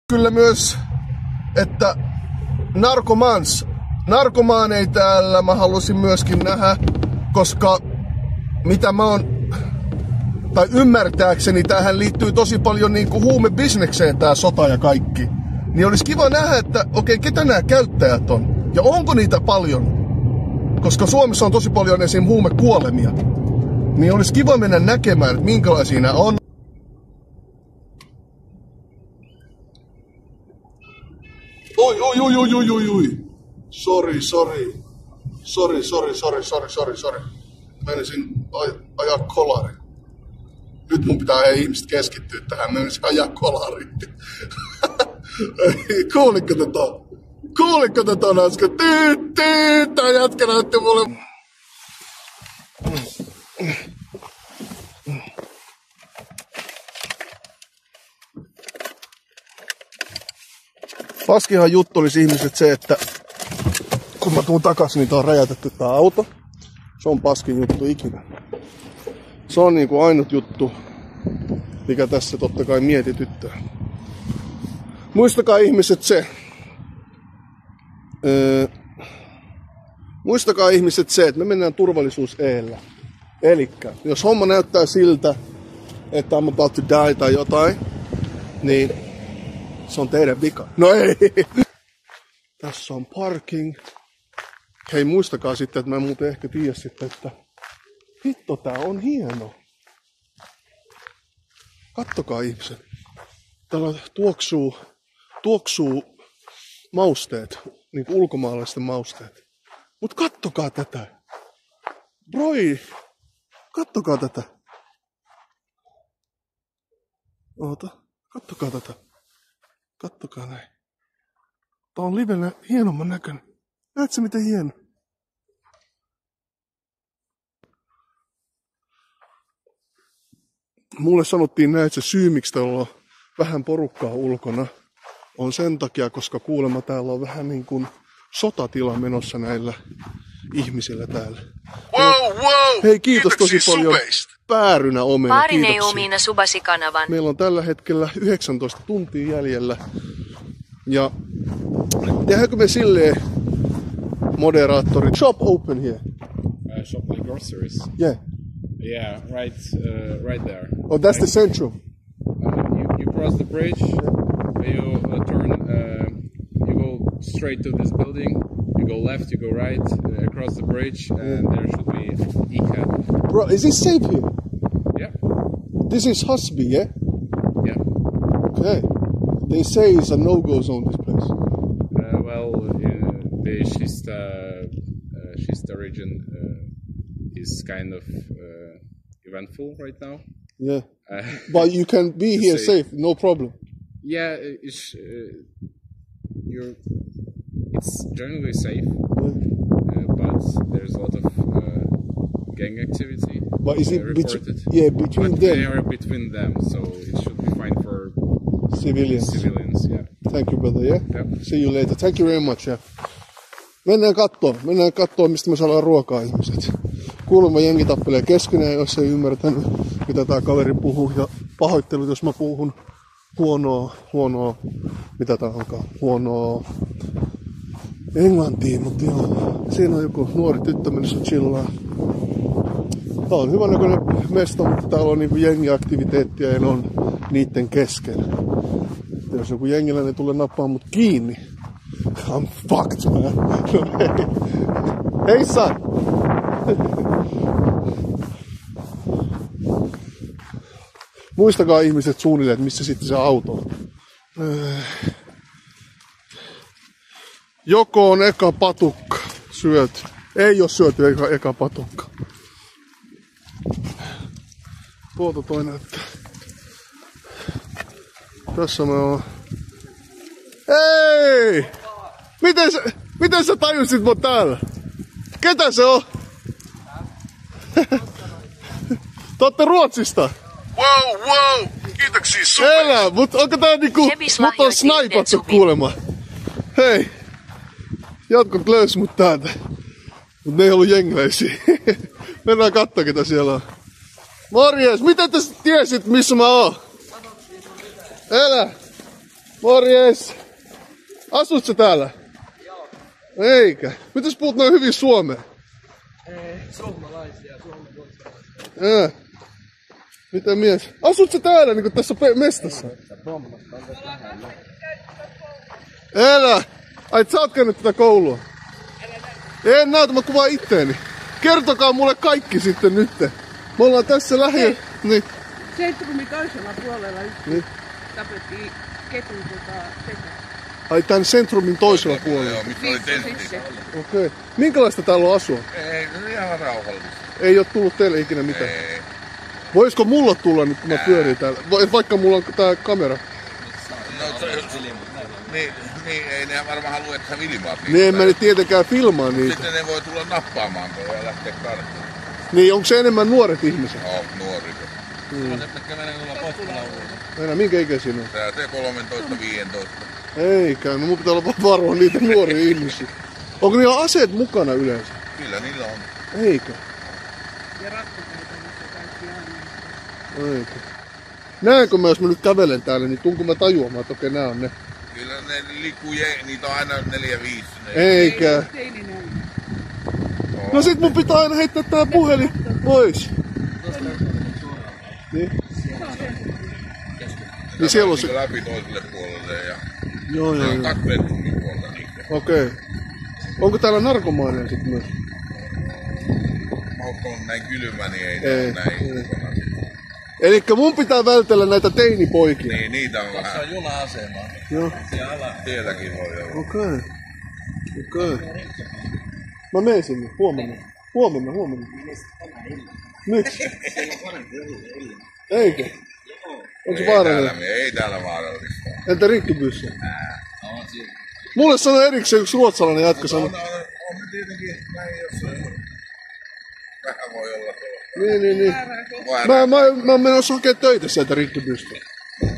Kyllä myös, että narkomaaneja täällä mä halusin myöskin nähdä, koska mitä mä oon, tai ymmärtääkseni tähän liittyy tosi paljon niinku huumebisnekseen tää sota ja kaikki. Niin olisi kiva nähdä, että okei, ketä nämä käyttäjät on ja onko niitä paljon. Koska Suomessa on tosi paljon esim. Huumekuolemia. Niin olisi kiva mennä näkemään, että minkälaisia nämä on. Oi. Sori. Menisin ajaa kolari. Nyt mun pitää ihmiset keskittyä tähän. Menisin ajaa kolari. Kuuliko tätä äsken? Tää jätkä näytti mulle. Paskihan juttu olisi ihmiset se, että kun mä tuun takaisin, niin tää on räjäytetty tää auto. Se on paskin juttu ikinä. Se on niinku ainut juttu, mikä tässä totta kai mietityttää. Muistakaa ihmiset se, että me mennään turvallisuus eellä. Elikkä, jos homma näyttää siltä, että I'm about to die tai jotain, niin se on teidän vika. No ei! Tässä on parking. Hei, muistakaa sitten, että mä en muuten ehkä tiedä sitten, että hitto, tää on hieno. Kattokaa ihmiset. Täällä tuoksuu mausteet, niin kuin ulkomaalaisten mausteet. Mut kattokaa tätä. Broi, kattokaa tätä. Oota, kattokaa tätä. Kattokaa näin. Tää on livenä hienomman näköinen. Näet sä miten hieno? Mulle sanottiin näin, että se syy miksi täällä on vähän porukkaa ulkona on sen takia, koska kuulemma täällä on vähän niin kuin sotatila menossa näillä ihmisillä täällä. Wow! Hei, kiitos tosi paljon. Päärynä omena, kiitoksia. Meillä on tällä hetkellä 19 tuntia jäljellä. Ja tehdäänkö me silleen, moderaattori, shop open here? Shop like groceries? Yeah. Yeah, right there. Oh, that's the central. You cross the bridge, you turn, you go straight to this building, you go left, you go right, across the bridge, and there should be ICA. Bro, is this safe here? Yeah. This is Husby, yeah? Yeah. Okay. They say it's a no-go zone, this place. The Shista region is kind of eventful right now. Yeah. But you can be here safe, no problem. Yeah, it's generally safe, but there's a lot of gang activity. But is it reported. Between them? They are between them, so it should be fine for civilians. Yeah. Thank you, brother. Yeah. See you later. Thank you very much. Yeah. Mennään kattoon, mistä me saadaan ruokaa, ihmiset. Kuulemma jengi tappelee keskenään, jos ei ymmärtänyt, mitä tää kaveri puhuu. Ja pahoittelut, jos mä puhun huonoa, mitä tää alkaa, huonoa englantia, mutta joo. Siinä on joku nuori tyttö mennessä chillaa. Tää on hyvän näköinen mesta, mutta täällä on niinku jengiaktiviteettia ja ne on niitten kesken. Jos joku jengiläinen tulee nappaa mut kiinni, I'm fucked, man. Hei son! Muistakaa ihmiset suunnilleen, että missä sitten se auto on. Joko on eka patukka syöty. Ei oo syöty eka patukka. Tuolta toi näyttää. Tässä me on. Hei! Miten sä tajusit mut täällä? Ketä se on? Te ootte Ruotsista? Wow! Kiitoksia super! Elä, mut onko tää niinku... Mut on snaipattu kuulemma. Hei! Jatkot löys mut täältä. Mut ne ei ollu jengiläisiä. Mennään kattoo ketä siellä on. Morjes! Miten te tiesit missä mä oon? Elä! Morjes! Asut sä täällä? Joo. Eikä. Mitäs puhut noin hyvin suomea? Suomalaisia, suomalaisia. Mitä mies? Asut sä täällä niinku tässä mestassa? Elä! Ai sä oot käynyt tätä koulua? En näytä, mä kuvaan itteeni. Kertokaa mulle kaikki sitten nyt. Me ollaan tässä lähiö. Niin. Sentrumin toisella puolella yksi tapettiin ketun sekä. Ai tän sentrumin toisella puolella? Joo, missä oli tentti. Okei. Minkälaista täällä on asua? Ei, se on ihan rauhallista. Ei oo tullut teille ikinä mitään? Ei. Voisiko mulla tulla nyt, kun mä pyörin täällä? Vaikka mulla on tää kamera. No, niin, ei ne varmaan halua, että sä vilmaat niitä. Niin en mä nyt tietenkään filmaa niitä. Sitten ne voi tulla nappaamaan tuolla ja lähteä karkuun. Niin, onko se enemmän nuoret ihmiset? Joo, nuori. Aina, minkä ikäisiä on? Tää te 13-15. Eikä, no mun pitää olla varoa niitä nuoria ihmisiä. Onko niillä aseet mukana yleensä? Kyllä niillä on. Eikä. Ja rattikäytännössä kaikki aina. Eikä. Näenkö mä, jos mä nyt kävelen täällä, niin tuunko mä tajuamaan, että okei, nää on ne? Kyllä ne liikkuu, niitä on aina 4-5. Eikä. Teini näin. No sit mun pitää aina heittää tää puhelin pois. Niin. Niin siellä on se... läpi toiselle puolelle ja... Joo. on 2 bedroomin puolta niitä. Okei. Onko täällä narkomaaneja sit myös? Onko näin kylmä, niin ei Ei. näin. Elikkä mun pitää vältellä näitä teinipoikia. Niin, niitä on vähän. Se on juna-asema. Joo. Sielläkin voi olla. Okei. Mä menen sinne. Huomenna. Miksi? Eikö? Onko se vaarallinen? Ei täällä vaarallista. Entä rikkipyssä? Mulle sanoi erikseen yksi ruotsalainen jätkä sanoi. On tietenkin näin, jos vähän voi olla Niin. Mä oon menossa hakee töitä sieltä rikkipystä.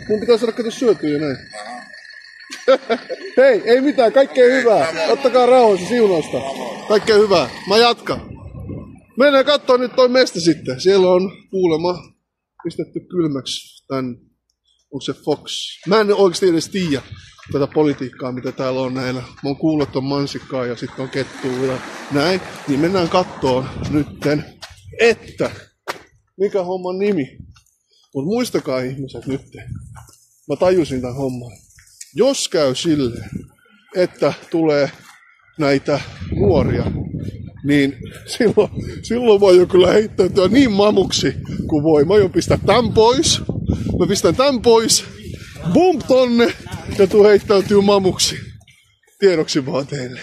Mun pitää saada kato syötyä ja näin. Hei, ei mitään, kaikkea hyvää. Ottakaa rauhassa siunausta. Kaikkea hyvää. Mä jatkan. Mennään kattoo nyt toi mesta sitten. Siellä on kuulemma pistetty kylmäksi tän, onko se Fox? Mä en oikeesti edes tiedä tätä politiikkaa, mitä täällä on näillä. Mä oon kuullut, että on mansikkaa ja sitten on kettua ja näin. Niin mennään kattoon nytten, että mikä homman nimi. Mut muistakaa ihmiset nyt. Mä tajusin tän homman. Jos käy silleen, että tulee näitä nuoria, niin silloin voi jo kyllä heittäytyä niin mamuksi kuin voi. Mä aion pistää tän pois. Mä pistän tän pois. Bump tonne. Ja tuu heittäytyy mamuksi. Tiedoksi vaan teille.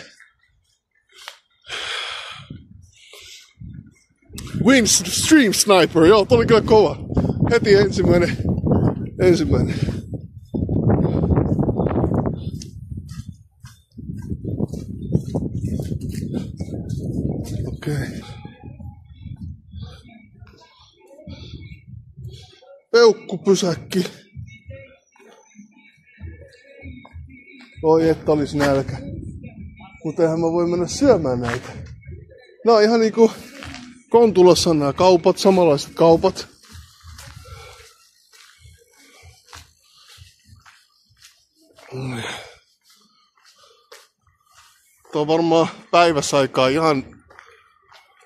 Win Stream Sniper. Joo, toi oli kyllä kova. Heti ensimmäinen. Okei. Peukkupysäkki. Oi, että olis nälkä. Mutta eihän mä voi mennä syömään näitä. Nää on ihan niinku Kontulassa on nää kaupat, samanlaiset kaupat. Tuo on varmaan päiväsaikaa ihan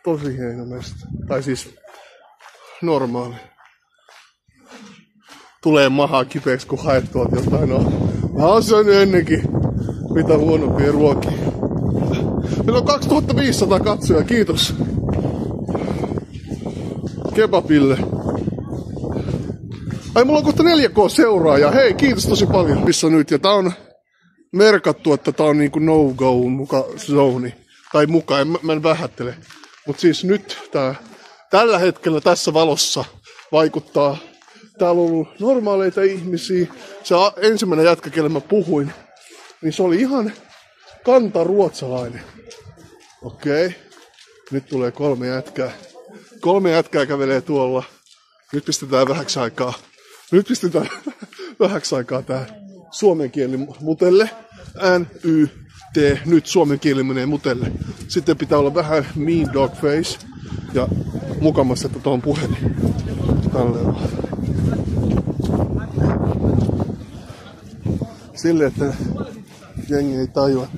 tosi hieno mesta. Tai siis normaali. Tulee mahaa kipeäksi, kun haet tuolta jotain. No, mä oon syönyt ennenkin mitä huonompia ruokia. Meillä on 2500 katsoja, kiitos. Kebabille. Ai, mulla on kohta 4K seuraajaa. Hei, kiitos tosi paljon. Missä nyt? Ja tää on merkattu, että tää on niinku no-go zone. Tai mä en vähättele. Mut siis nyt tällä hetkellä tässä valossa vaikuttaa. Täällä on ollut normaaleita ihmisiä. Se ensimmäinen jätkä, kelle mä puhuin, niin se oli ihan kantaruotsalainen. Okei. Nyt tulee 3 jätkää. 3 jätkää kävelee tuolla. Nyt pistetään vähäksi aikaa tää suomen kieli mutelle. N-Y-T. Nyt suomen kieli menee mutelle. Sitten pitää olla vähän mean dog face. Ja mukamassa, että tuo on puhelin. Tälleen. Sille, että jengi ei tajua.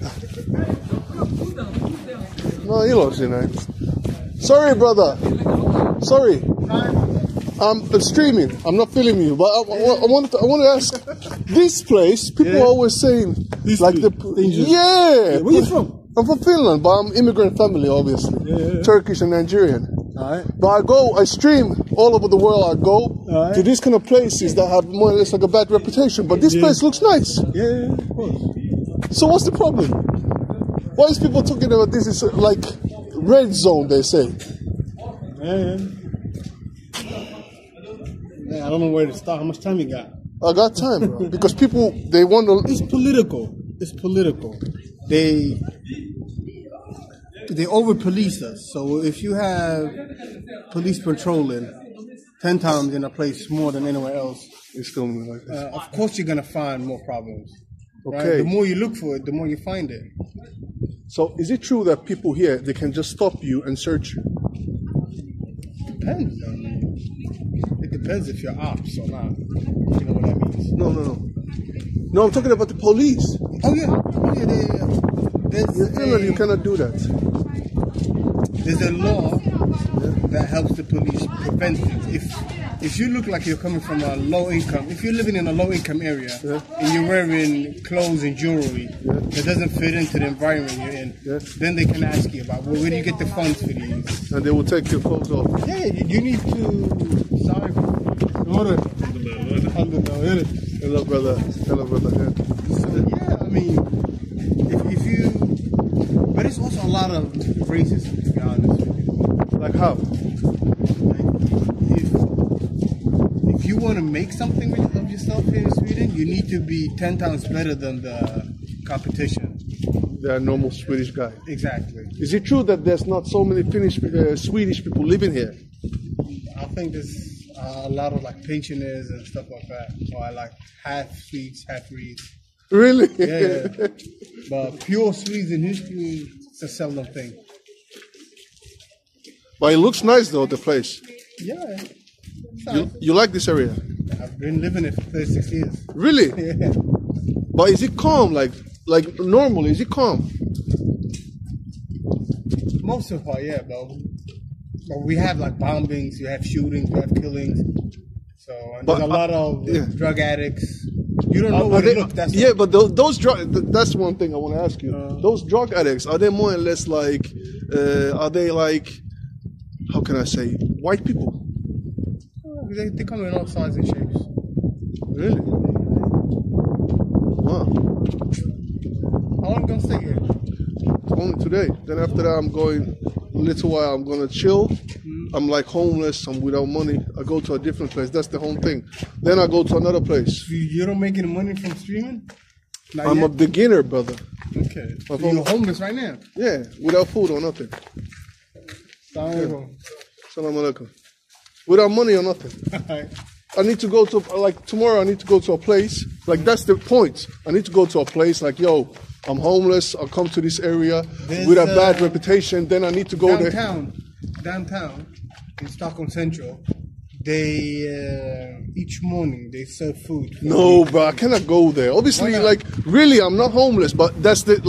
No iloisia näin. Sorry brother. Sorry. I'm streaming. I'm not filming you, but I want to ask. This place, people are always saying This like the dangerous. yeah. Where you from? I'm from Finland, but I'm immigrant family, obviously. Turkish and Nigerian. Alright. But I stream all over the world. I go to these kind of places that have more or less like a bad reputation. But this place looks nice. Yeah, of course. So what's the problem? Why is people talking about this is like red zone, they say? Yeah. Man, I don't know where to start. How much time you got? I got time, bro. Because people, they want to... It's political. It's political. They over-police us. So if you have police patrolling 10 times in a place more than anywhere else, It's still like this. of course you're going to find more problems. Right? Okay. The more you look for it, the more you find it. So is it true that people here, they can just stop you and search you? Depends. It depends if you're ops or not. You know what that means? No. No, I'm talking about the police. Oh yeah. In Finland, you cannot do that. There's a law that helps the police prevent it. If you look like you're coming from a low income, if you're living in a low income area and you're wearing clothes and jewelry that doesn't fit into the environment you're in, then they can ask you about, well, where do you get the funds for these? And they will take your clothes off. Yeah, you need to. Sorry. Hello, brother. Yeah. Yeah, I mean, if you, but it's also a lot of racism, to be honest with you. Like how? Like, if you want to make something of yourself here in Sweden, you need to be 10 times better than the competition. They're a normal Swedish guy. Exactly. Is it true that there's not so many Swedish people living here? I think there's a lot of like pensioners and stuff like that, or like half Swedes, half Reeds. Really? Yeah. But pure Swedes in history, it's a seldom thing. But it looks nice though, the place. Yeah. You like this area? I've been living it for 36 years. Really? Yeah. But is it calm? Like normally, is it calm? Most of the part, yeah, but we have like bombings, you have shootings, you have killings. So and there's a lot of drug addicts. You don't know where to look. That's but those drug. That's one thing I want to ask you. Those drug addicts, are they more or less like? Are they like? How can I say? White people? They come in all sizes and shapes. Really? Wow. How long gonna stay here? Only today. Then after that, I'm going. A little while, I'm gonna chill. I'm like homeless. I'm without money. I go to a different place. That's the whole thing. Then I go to another place. You don't make any money from streaming? Not I'm yet? a beginner, brother. Okay. So you're homeless right now? Yeah, without food or nothing. Salam Salam alaikum. Without money or nothing. I need to go to, like tomorrow I need to go to a place. Like that's the point. I need to go to a place like, yo, I'm homeless. I'll come to this area with a bad reputation. Then I need to go there. Downtown in Stockholm Central, they each morning they serve food. No, bro, I cannot go there. Obviously, like really, I'm not homeless, but that's the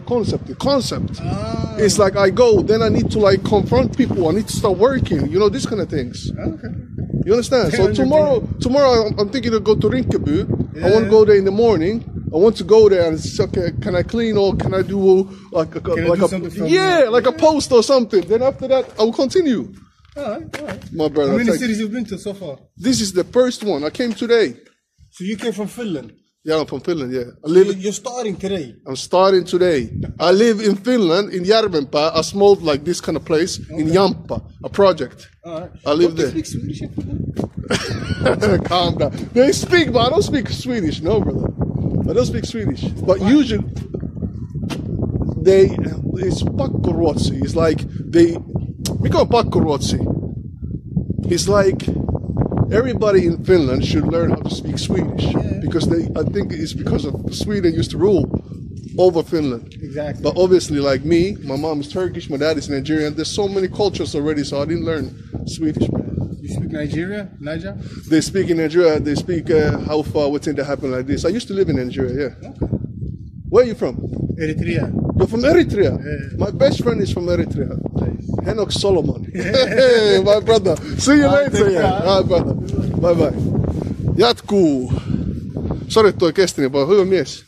concept. The concept. It's like I go, then I need to like confront people. I need to start working. You know, these kind of things. Okay. You understand? So tomorrow I'm thinking to go to Rinkeby. Yeah. I want to go there in the morning. I want to go there and say, okay, can I clean or can I do like a post or something? Then after that, I will continue. All right. My brother. How many cities you've been to so far? This is the first one. I came today. So you came from Finland? Yeah, I'm from Finland, yeah. You're starting today? I'm starting today. I live in Finland, in Järvenpää, a small, like this kind of place, in Jampa, a project. All right. I live there. Do you speak Swedish? Calm down. They speak, but I don't speak Swedish, no, brother. I don't speak Swedish. But usually, it's pakkoruotsi. It's like mikä on pakkoruotsi? It's like everybody in Finland should learn how to speak Swedish because I think it's because of Sweden used to rule over Finland. Exactly. But obviously, like me, my mom is Turkish, my dad is Nigerian. There's so many cultures already, so I didn't learn Swedish, man. You speak Niger? They speak in Nigeria. They speak how far, what thing that happened like this. I used to live in Nigeria, yeah. Okay. Where are you from? Eritrea. You're from Eritrea? Yeah. My best friend is from Eritrea. Nice. Henok Solomon. Hey, my brother. See you later. Yeah. Hi, brother. Bye bye. Jatkuu. Sori, toi kesti niin paljon. Hyvä mies.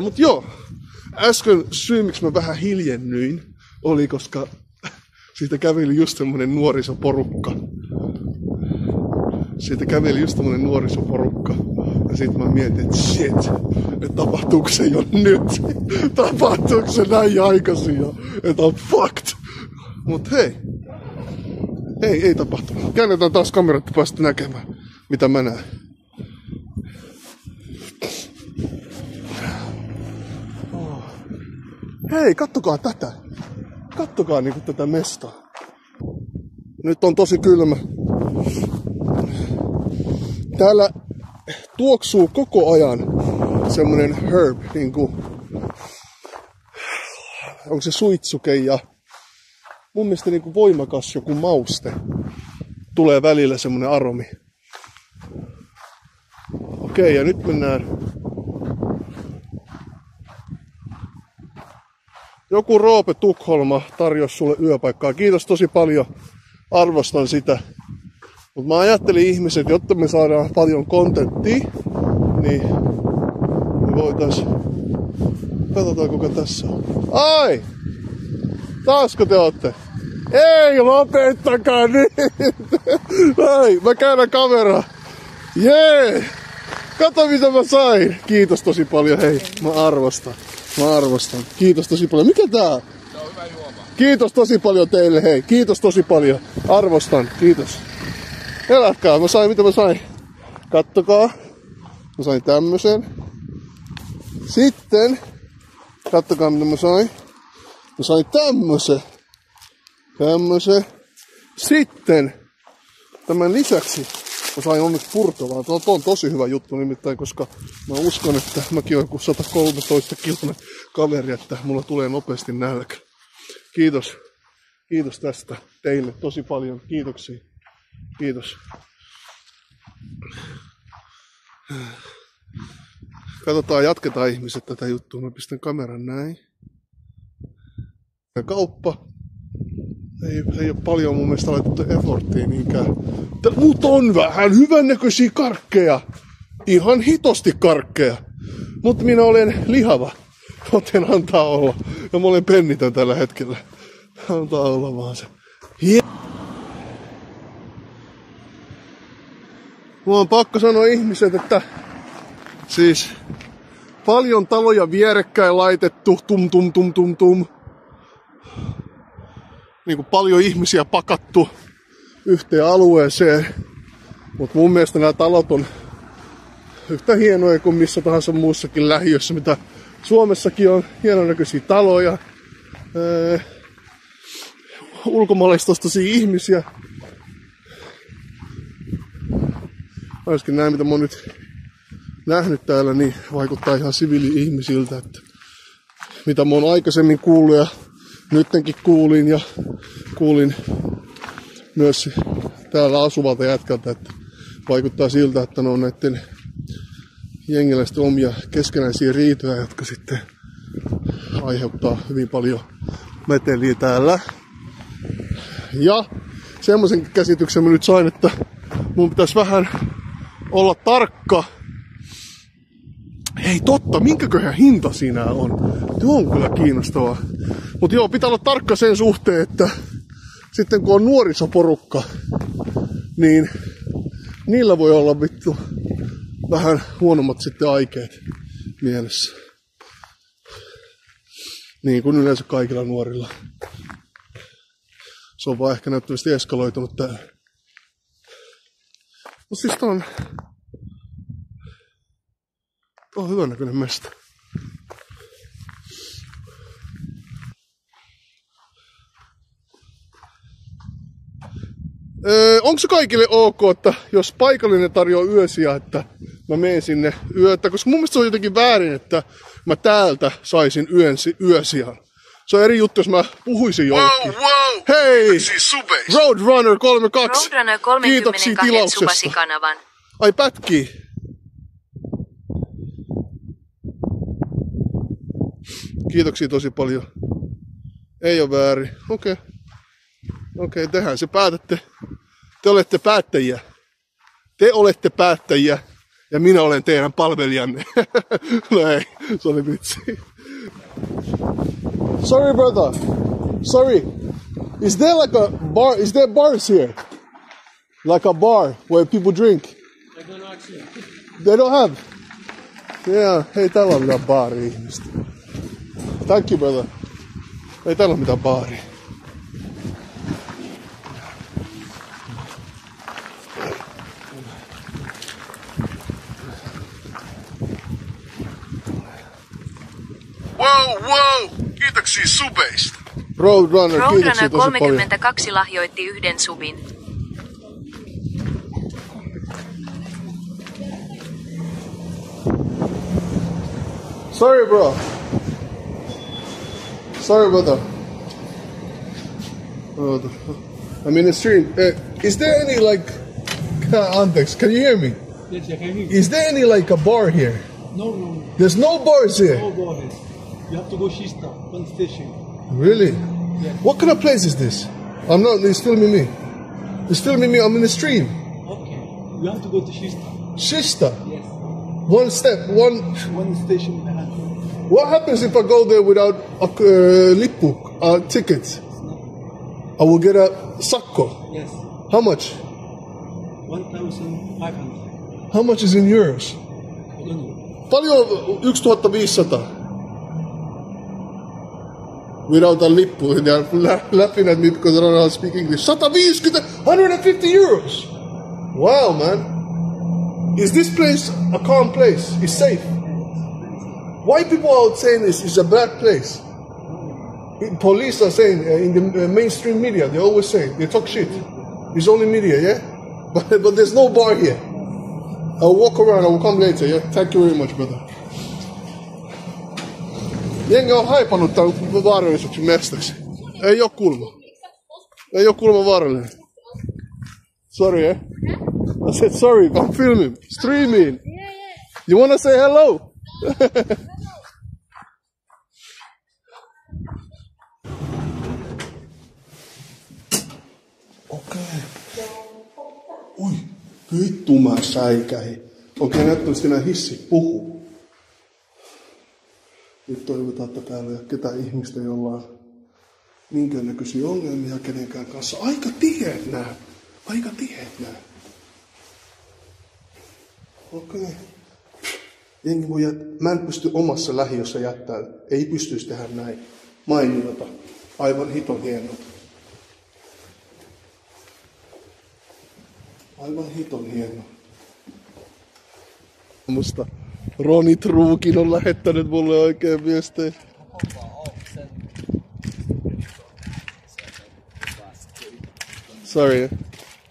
Mut joo. Äsken syy, miksi mä vähän hiljennyin, oli koska siitä käveli just semmonen nuorisoporukka. Ja sit mä mietin, että shit, että tapahtuuko se jo nyt? Tapahtuuko se näin aikaisin jo? Että on fucked. Mut hei. Ei tapahtunut. Käännetään taas kamerat, että päästä näkemään, mitä mä näen. Hei, kattokaa tätä. Kattokaa niinku tätä mestaa. Nyt on tosi kylmä. Täällä tuoksuu koko ajan semmonen herb, niinku, onko se suitsuke ja mun mielestä niinku voimakas joku mauste. Tulee välillä semmonen aromi. Okei, ja nyt mennään. Joku Roope Tukholma tarjosi sulle yöpaikkaa. Kiitos tosi paljon. Arvostan sitä. Mutta mä ajattelin ihmiset, jotta me saadaan paljon kontenttia, niin me voitais... Katsotaan kuka tässä on. Ai! Taasko te ootte? Ei, lopettakaa nyt! Ai, mä käännän kameraa. Jee! Kato mitä mä sain! Kiitos tosi paljon, hei. Mä arvostan. Kiitos tosi paljon. Mikä tää on? Se on hyvä juoma. Kiitos tosi paljon teille, hei. Kiitos tosi paljon. Arvostan. Kiitos. Elätkää, mä sain mitä mä sain. Kattokaa. Mä sain tämmösen. Sitten. Kattokaa mitä mä sain. Mä sain tämmösen. Sitten. Tämän lisäksi mä sain onneksi purtolaa. Tuo on tosi hyvä juttu nimittäin, koska mä uskon, että mäkin olen joku 113 kiloinen kaveri, että mulla tulee nopeasti nälkä. Kiitos. Kiitos tästä teille tosi paljon. Kiitoksia. Kiitos. Katsotaan, jatketaan ihmiset tätä juttua. Mä pistän kameran näin. Ja kauppa. Ei ole paljon mun mielestä laitettu efforttia niinkään. Mut on vähän hyvännäköisiä karkkeja. Ihan hitosti karkkeja. Mutta minä olen lihava. Joten antaa olla. Ja mä olen pennitön tällä hetkellä. Antaa olla vaan se. Mulla on pakko sanoa ihmiset, että siis paljon taloja vierekkäin laitettu, tum. Niinku paljon ihmisiä pakattu yhteen alueeseen. Mut mun mielestä nämä talot on yhtä hienoja kuin missä tahansa muussakin lähiössä, mitä Suomessakin on hienonäköisiä taloja. Ulkomaalaistaustaisia ihmisiä. Ainakin nämä, mitä mä oon nyt nähnyt täällä, niin vaikuttaa ihan siviili-ihmisiltä, että mitä mä oon aikaisemmin kuullut ja nyttenkin kuulin myös täällä asuvalta jätkältä, että vaikuttaa siltä, että ne on näiden jengiläisten omia keskenäisiä riitoja, jotka sitten aiheuttaa hyvin paljon meteliä täällä. Ja semmoisen käsityksen mä nyt sain, että mun pitäisi vähän olla tarkka. Hei totta, minkäköhän hinta siinä on? Tuo on kyllä kiinnostavaa. Mut joo, pitää olla tarkka sen suhteen, että sitten kun on nuorisoporukka, niin niillä voi olla vittu vähän huonommat sitten aikeet mielessä. Niin kuin yleensä kaikilla nuorilla. Se on vaan ehkä näyttävästi eskaloitunut täällä. Mut siis tää on hyvän näköinen mesta. Onko se kaikille ok, että jos paikallinen tarjoaa yösiä, että mä menen sinne yötä? Koska mun mielestä se on jotenkin väärin, että mä täältä saisin yösijan. Se on eri juttu, jos mä puhuisin jollekin. Wow! Hei! Siis Subase. Roadrunner 32. Roadrunner Kiitoksia 32 tilauksesta. subasi kanavan. Ai pätkii. Kiitoksia tosi paljon. Ei ole väärin. Okei, tehän se päätätte. Te olette päättäjiä. Te olette päättäjiä. Ja minä olen teidän palvelijanne. No ei, se oli vitsi. Sorry brother. Sorry. Is there like a bar? Is there bars here? Like a bar where people drink? They don't have. Yeah, ei täällä ole mitään baaria ihmistä. Thank you brother. Ei täällä ole mitään baaria. Wow! Kiitoksia Subeista. Roadrunner, kiitoksia Roadrunner tosi paljon. 32 lahjoitti yhden subin. Sorry bro. Sorry brother. I'm in the street. Is there any like... Anteeksi, can you hear me? Yes, I can hear you. Is there any like a bar here? No. There's no bars here. No, go ahead. You have to go Shista, one station. Really? Yeah. What kind of place is this? I'm not, it's filming me. It's filming me, I'm in the stream. Okay. You have to go to Shista. Shista. Yes. One step, one... One station behind. What happens if I go there without a lippu, a ticket? I will get a sakko. Yes. How much? 1,500. How much is in euros? I don't know. Paljon 1,500. Without a lippu. They are laughing at me because I don't know how to speak English. 150 euros. Wow, man. Is this place a calm place? It's safe. Why people are saying this is a bad place? Police are saying in the mainstream media, they always say, they talk shit. It's only media, yeah? But there's no bar here. I'll walk around, I will come later, yeah? Thank you very much, brother. Jengi on haipannut tämän vaaralliseksi mestaksi. Ei oo kulma. Ei oo kulma vaarallinen. Sorry, eh? I said sorry, I'm filming, streaming. You wanna say hello? Okei. Ui, vittu mä säikähin. Okei, näyttävästi nämä hissit puhuu. Nyt toivotaan, että täällä ei ole ketään ihmistä, jolla on minkäännäköisiä ongelmia kenenkään kanssa. Aika tiheät nää. Okei. Jengi voi mä en pysty omassa lähiössä jättää. Ei pystyisi tehdä näin. Mainiota. Aivan hiton hienoa. Aivan hiton hienoa. Musta Roni Truukin on lähettänyt mulle oikein viestejä. Sorry.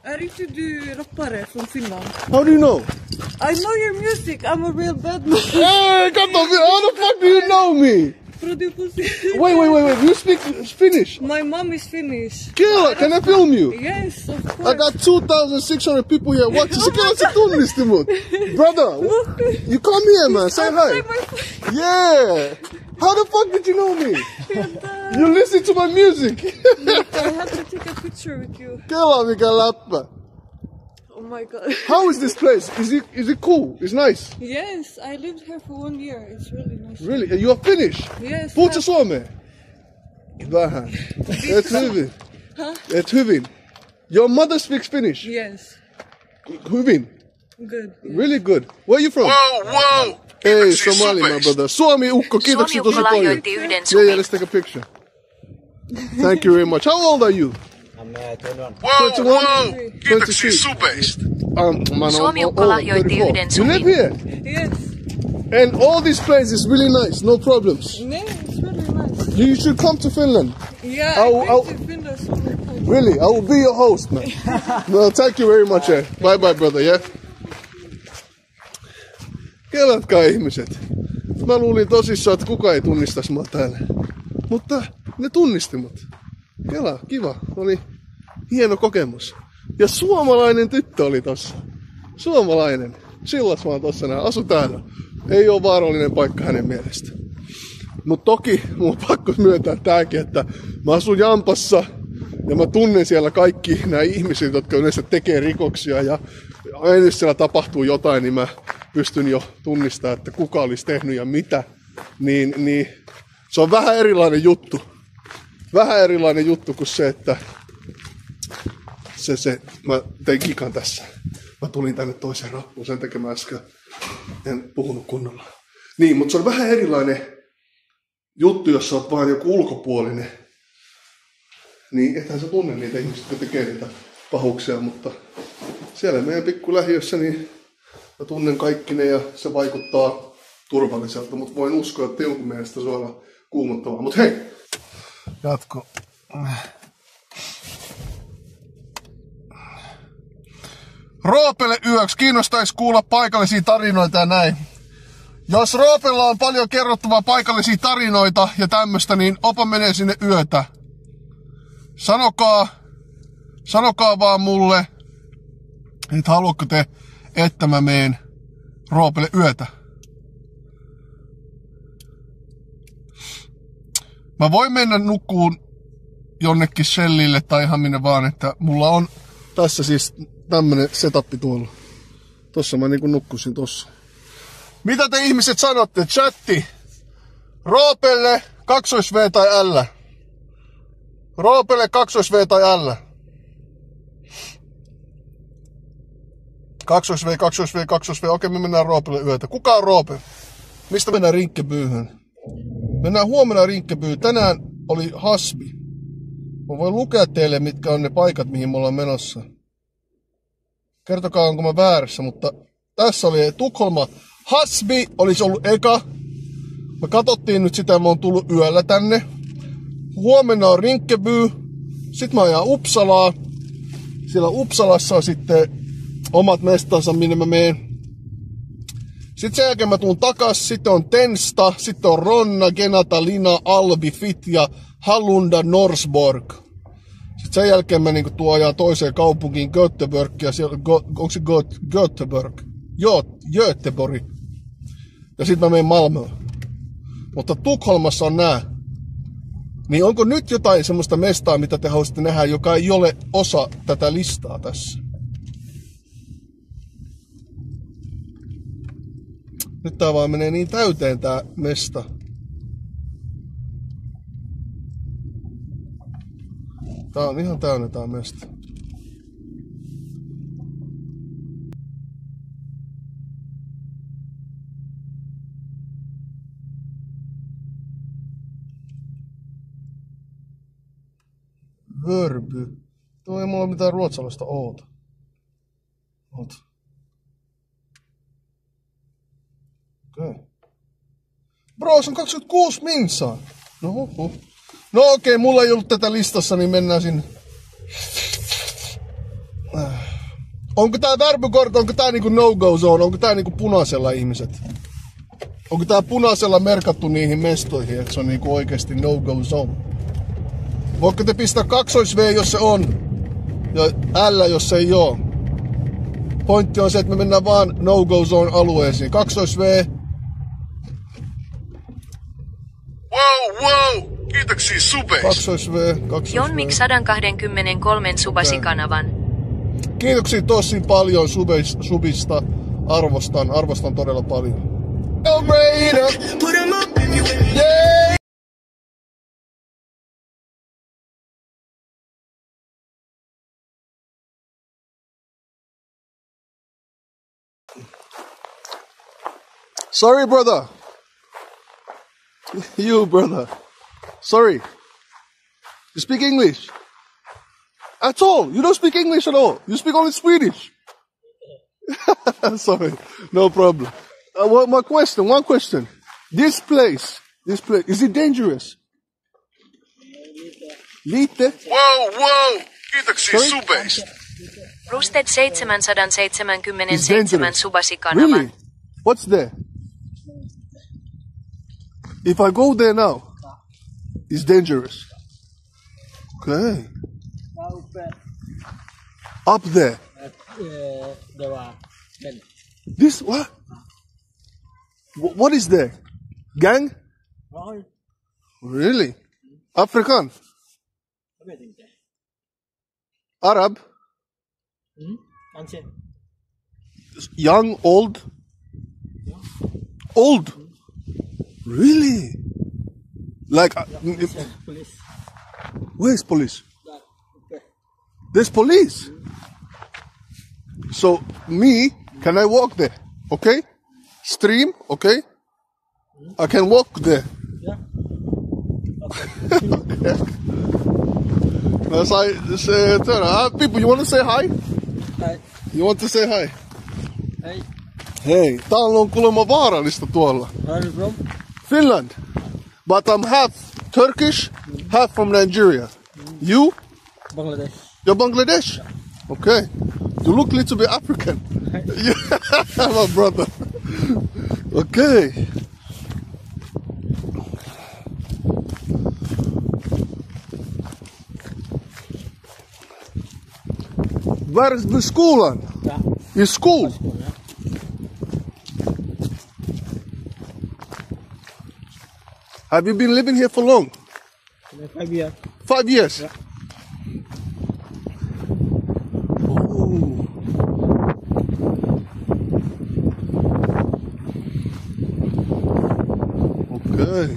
Är inte du rappare från Finland? How do you know? I know your music, I'm a real bad man. Hey, kato, how the fuck do you know me? Wait, you speak Finnish? My mom is Finnish. Kela, can I film you? Yes, of course. I got 2,600 people here watching. Se Kela, se tunnisti mut. Brother, you come here, man. Say hi. Yeah. How the fuck did you know me? You listen to my music. I have to take a picture with you. Kela, mikä läppä. Oh my god. How is this place? Is it cool? It's nice. Yes, I lived here for 1 year. It's really nice. Really? You are Finnish? Yes. Puhutko suomea? Vähän. Et hyvin. Et hyvin. Your mother speaks Finnish? Yes. Hyvin. Good. Really good. Where are you from? Wow! Hey, Somali, my brother. Suomi ukko, kiitoksia tosi paljon. lahjoitti yhden subin. Yeah, let's take a picture. Thank you very much. How old are you? I'm 21. Wow! 23. Kiitoksia Subeista. Suomi ukko lahjoitti yhden You live subin. here? Yes. And all these places is really nice, no problems. Yeah, it's really nice. You should come to Finland. Yeah, I'll- I been to Finland so many times. Really, I will be your host, man. No, thank you very much, eh? Bye bye, brother, yeah? Kelatkaa ihmiset. Mä luulin tosissaan, että kukaan ei tunnistaisi mua täällä. Mutta ne tunnisti mut. Kela, kiva. Oli hieno kokemus. Ja suomalainen tyttö oli tossa. Suomalainen. Sillas vaan tossa nää. Asu täällä. Ei oo vaarallinen paikka hänen mielestä. Mut toki mun on pakko myöntää tääkin, että mä asun Jampassa ja mä tunnen siellä kaikki nämä ihmiset, jotka yleensä tekee rikoksia ja aina jos siellä tapahtuu jotain, niin mä pystyn jo tunnistamaan, että kuka olisi tehnyt ja mitä. Niin se on vähän erilainen juttu. Vähän erilainen juttu kuin se, että mä tein kikan tässä. Mä tulin tänne toiseen rappuun, sen takia mä äsken en puhunut kunnolla. Niin, mutta se on vähän erilainen juttu, jos sä oot vaan joku ulkopuolinen. Niin ethän sä tunne niitä ihmisiä, jotka tekee niitä pahuuksia, mutta siellä meidän pikkulähiössä niin mä tunnen kaikki ne ja se vaikuttaa turvalliselta, mutta voin uskoa, että jonkun mielestä se on kuumottavaa. Mutta hei, jatko. Roopelle yöksi kiinnostaisi kuulla paikallisia tarinoita ja näin. Jos Roopella on paljon kerrottavaa paikallisia tarinoita ja tämmöstä, niin opa menee sinne yötä. Sanokaa vaan mulle, että haluatko te, että mä meen Roopelle yötä. Mä voin mennä nukkuun jonnekin Shellille tai ihan minne vaan, että mulla on tässä siis tämmönen setappi tuolla. Tossa mä niinku nukkusin tossa. Mitä te ihmiset sanotte? Chatti. Roopelle 2V tai L. Roopelle 2V tai L. 2V. Okei, me mennään Roopelle yötä. Kuka on Roope? Mistä mennään Rinkkebyyhyn? Mennään huomenna Rinkkebyyhyn. Tänään oli Hasbi. Mä voin lukea teille, mitkä on ne paikat, mihin me ollaan menossa. Kertokaa, onko mä väärässä, mutta tässä oli Tukholma. Hasbi olisi ollut eka. Me katsottiin nyt sitä, mä oon tullut yöllä tänne. Huomenna on Rinkkeby. Sitten mä ajan Uppsalaa. Siellä Uppsalassa on sitten omat mestansa, minne mä meen. Sitten sen jälkeen mä tuun takas. Sitten on Tensta. Sitten on Ronna, Genata, Lina, Albi, Fitja, Hallunda, Norsborg. Sitten sen jälkeen mä niinku tuun ajaa toiseen kaupunkiin Göteborg. Ja siellä, onko se Göteborg? Göteborg. Ja sitten mä menen Malmöön. Mutta Tukholmassa on nää. Niin onko nyt jotain semmoista mestaa, mitä te haluaisitte nähdä, joka ei ole osa tätä listaa tässä? Nyt tää vaan menee niin täyteen tää mesta. Tää on ihan täynnä tää mesta. Vörby. Tuo ei mulla mitään ruotsalaista oota. Okei. Bro, se on 26 minsaa. No okei, mulla ei ollut tätä listassa, niin mennään sinne. Onko tää Värbykorta, onko tää niinku no-go zone? Onko tää niinku punaisella ihmiset? Onko tää punaisella merkattu niihin mestoihin, että se on niinku oikeesti no-go zone? Voitko te pistää 2V, jos se on, ja L, jos se ei oo? Pointti on se, että me mennään vaan no-go zone alueisiin. 2V. Wow! Kiitoksia subeista. 2V. Jonmik 123 subasi kanavan. Kiitoksia tosi paljon subista. Arvostan todella paljon. Yeah! Sorry, brother. You, brother. Sorry. You speak English? At all? You don't speak English at all? You speak only Swedish? Sorry. No problem. One question. This place, is it dangerous? Lite? Wow! Kiitoksia subeista. Rusted 777 subasi kanavan. Really? What's there? If I go there now, It's dangerous. Okay. Up there. This what? What is there? Gang? Really? African? Arab? Young, old? Old? Really? Like, Police. where's police? There's police. So, can I walk there? Okay? Stream, okay? I can walk there. Yeah. Okay. As I say, people, you want to say hi? Hi. You want to say hi? Hey. Hei, täällä on kuulemma vaarallista tuolla. Where are you from? Finland. But I'm half Turkish, half from Nigeria. You? Bangladesh. You're Bangladesh? Okay. You look a little bit African. Yeah, my brother. Okay. Where is the school on? Yeah. Your school? Yeah. Have you been living here for long? 5 years. 5 years? Yeah. Oh. Okei.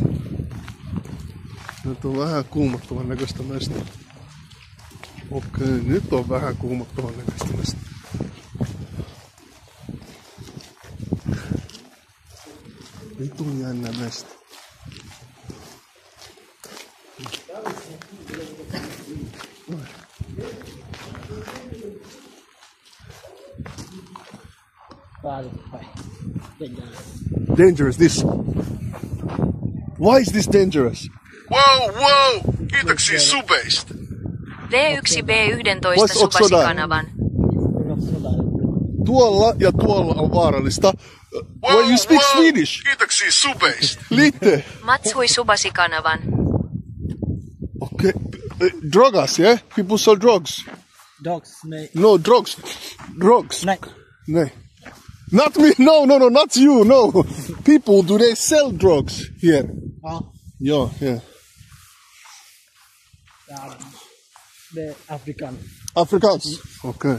Nyt on vähän kuumottavan näköistä mesta. Okei, nyt on vähän kuumottavan näköistä mesta. Vitun jännä mesta. Dangerous this. Why is this dangerous? Wow! Kiitoksia subeista. V1B11 What's Subasi-kanavan. Tuolla ja tuolla on vaarallista. Well, you speak Swedish. Kiitoksia subeista. Lite. Matsui Subasi-kanavan. Okay. Drogas, yeah? People sell drugs. Dogs, nej. No, drugs. Drugs. Nej. No. Not me. No, not you. No. People, do they sell drugs here? Ja. Yeah. Ja. Det är Afrikan. Afrikaans? Okay.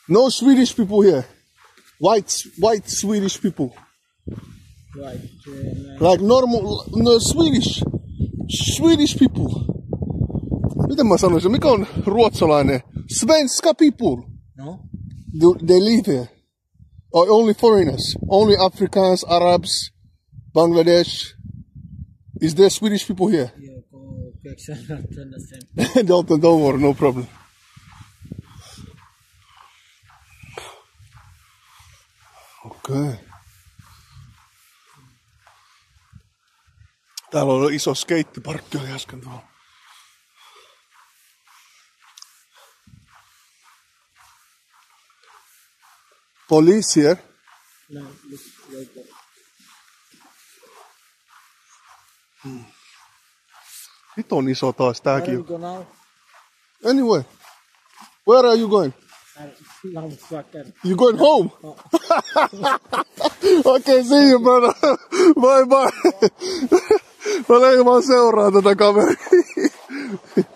No Swedish people here. White Swedish people. Right. Like normal, no Swedish people. Miten mä sanoisin? Mikä on ruotsalainen? Svenska people. No. They live here. Or only foreigners? Only Africans, Arabs, Bangladesh. Is there Swedish people here? Don't worry, no problem. Okay. Täällä on iso skeittiparkki oli äsken tuolla. Police here. No, Nyt on iso taas tääkin. Where do you go now? Anyway, where are you going? You going home? No. Okay, see you brother. Bye bye. Mä leimaan seuraa tätä kaveria.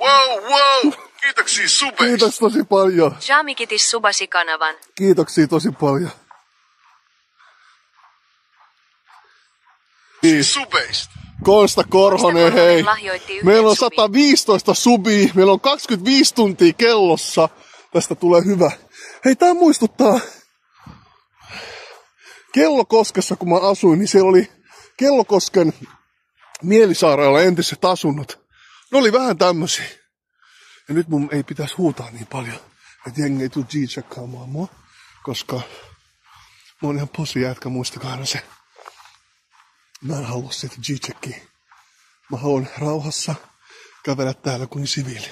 Wow! Kiitoksia subeista. Kiitos tosi paljon. Jamikitis Subasi-kanavan. Kiitoksia tosi paljon. Subeista. Konsta Korhonen, hei. Meillä on 115 subia, meillä on 25 tuntia kellossa. Tästä tulee hyvä. Hei, tää muistuttaa Kellokoskessa, kun mä asuin, niin siellä oli Kellokosken mielisairaala entiset asunnot. Ne oli vähän tämmösiä. Ja nyt mun ei pitäisi huutaa niin paljon, että jengi ei tuu G-checkaamaan mua, koska mä oon ihan posi jätkä, muistakaa aina se. Mä en halua sitä G-checkia. Mä haluan rauhassa kävellä täällä kuin siviili.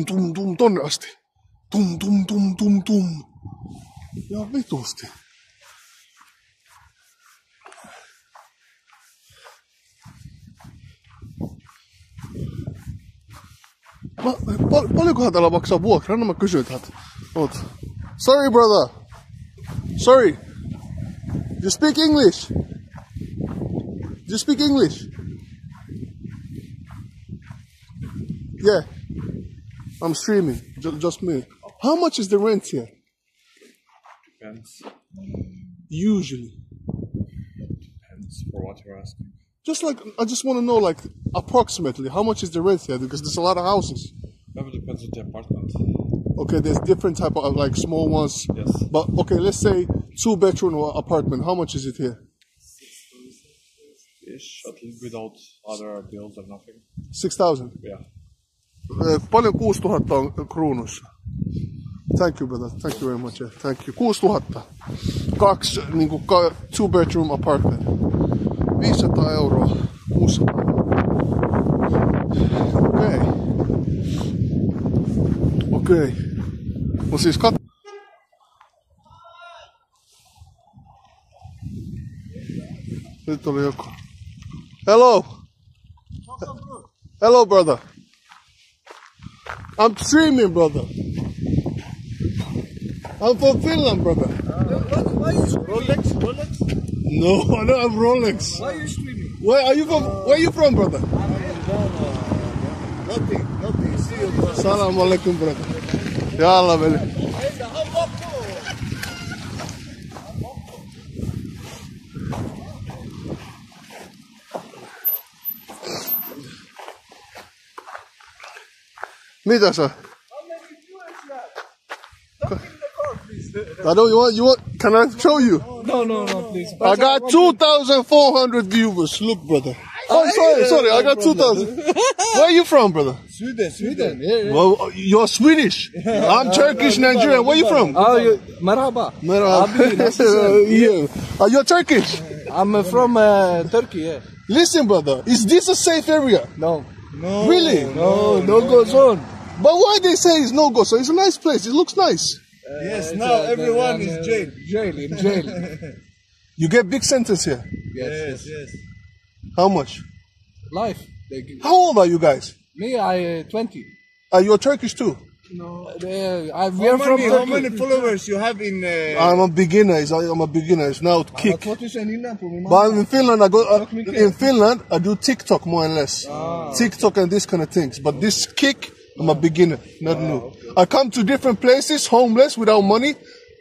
Tum, tonne asti. Tum. Ja vitusti. Paljonkohan täällä maksaa vuokra? Anna mä kysyn täältä. Sorry brother. Sorry. You speak English? You speak English? Yeah. I'm streaming. Just me. How much is the rent here? Depends. Usually. Depends for what you're asking. Just like, I just want to know, like, approximately, how much is the rent here? Because there's a lot of houses. That depends on the apartment. Okay, there's different type of, like, small ones. Yes. But, okay, let's say 2-bedroom apartment. How much is it here? Ish, at least without other bills or nothing. 6,000? Yeah. Paljon 6,000 on kruunussa? Thank you, brother. Thank you very much. Yeah. Thank you. 6,000. 2-bedroom apartment. 500 euroa. 600. Okei. No siis Nyt oli joku. Hello. Hello, brother. I'm streaming, brother. I'm from Finland, brother. Why are you Rolex? Rolex? No, I don't have Rolex. Why are you streaming? Where are you from? Where are you from, brother? Nothing. See you, brother. Salam alaikum, brother. Yalla, veli. Mitä sä? I don't. You want? Can I show you? No, please. I got 2,400 viewers. Look, brother. Oh, sorry. I got 2,000. Where are you from, brother? Sweden. Yeah. Well, you're Swedish. I'm Turkish, Nigerian. Where are you from? Marhaba. Yeah. You're Turkish. I'm from Turkey. Yeah. Listen, brother. Is this a safe area? No. Really? No go zone. But why they say it's no go? So it's a nice place. It looks nice. Yes, now everyone is jail. In jail. You get big sentence here. Yes. How much? Life. How old are you guys? Me, I 20. You're Turkish too. No, we are from How Turkey. many followers you have in? I'm a beginner. I'm a beginner. It's now kick. What is an Inna for me? But I'm in Finland. In Finland, I do TikTok more or less. TikTok and this kind of things. But this kick, I'm a beginner, not new. I come to different places, homeless, without money.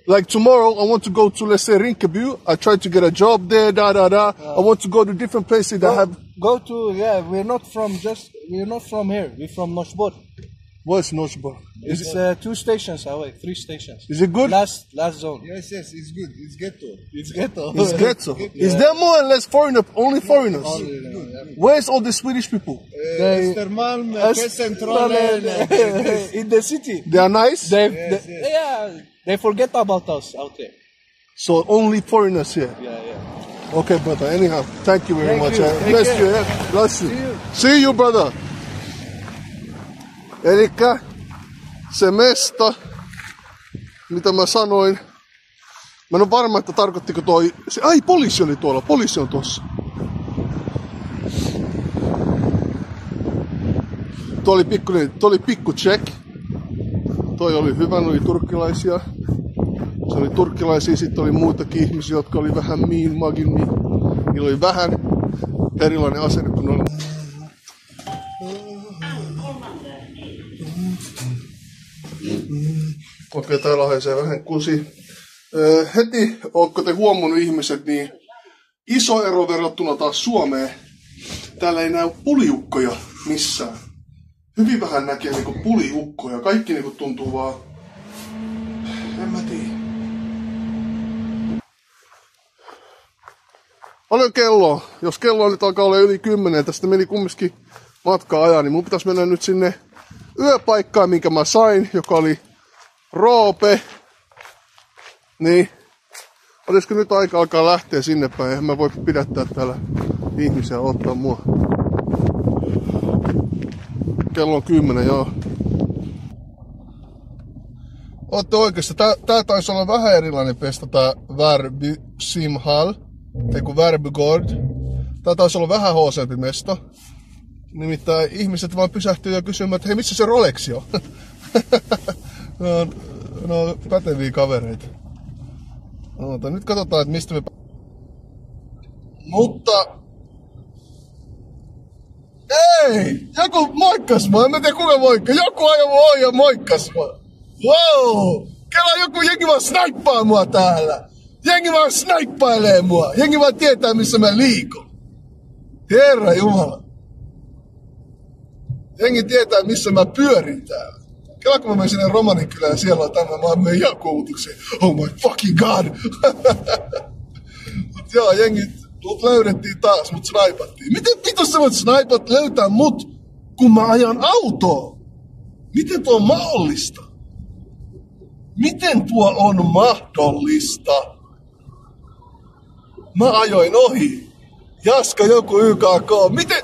Like tomorrow, I want to go to, let's say, Rinkeby. I try to get a job there, I want to go to different places that have... we're not from here. We're from Norsborg. What's Norsborg? It's 2 stations away, 3 stations. Is it good? Last zone. Yes, it's good. It's ghetto. It's ghetto. It's ghetto. Is there more or less only foreigners? Where's all the Swedish people? Östermalm, Centralen. In the city. They are nice? They forget about us out there. So only foreigners here? Yeah. Okay, brother. Anyhow, thank you very much. Bless you. Bless you. See you, brother. Elikkä se mesta, mitä mä sanoin, mä en ole varma, että tarkoittiko toi... poliisi oli tuolla, poliisi on tuossa. Tuo oli pikku check. Toi oli hyvä, oli turkkilaisia. Se oli turkkilaisia, sitten oli muitakin ihmisiä, jotka oli vähän magin. Niillä oli vähän erilainen asenne kuin oli. Okei, täällä haisee vähän kusi. Heti, ootko te huomannut ihmiset, niin iso ero verrattuna taas Suomeen. Täällä ei näy puliukkoja missään. Hyvin vähän näkee niinku puliukkoja. Kaikki niinku tuntuu vaan... En mä tiedä. Paljon kelloa. Jos kello nyt alkaa olla yli 10, tästä meni kumminkin matkaa ajan, niin mun pitäisi mennä nyt sinne yöpaikkaan, minkä mä sain, joka oli Roope. Niin, olisiko nyt aika alkaa lähteä sinne päin? Eihän mä voi pidättää täällä ihmisiä ottaa mua. Kello on 10, joo. Ootte oikeassa. Tää taisi olla vähän erilainen pesta, tää Värby Simhal. Eiku Värbygård. Tää taisi olla vähän hoosempi mesta. Nimittäin ihmiset vaan pysähtyy ja kysymään, että hei, missä se Rolexi on? No, päteviä kavereita. Nyt katsotaan, että mistä me... Mutta... Ei! Joku moikkas mua, en mä tiedä kuka moikka. Joku ajoi mua ohi ja moikkas mua. Wow! Kela joku jengi vaan snaippaa mua täällä. Jengi vaan snaippailee mua. Jengi vaan tietää, missä mä liikun. Herra Jumala. Jengi tietää, missä mä pyörin täällä. Kela kun mä menen sinne Romaninkylään ja siellä on tämä, mä menen ihan koulutukseen. Oh my fucking god! Mut joo, jengi löydettiin taas, mut snaipattiin. Miten vitus sä voit snaipat löytää mut, kun mä ajan autoa? Miten tuo on mahdollista? Miten tuo on mahdollista? Mä ajoin ohi. Jaska joku YKK. Miten?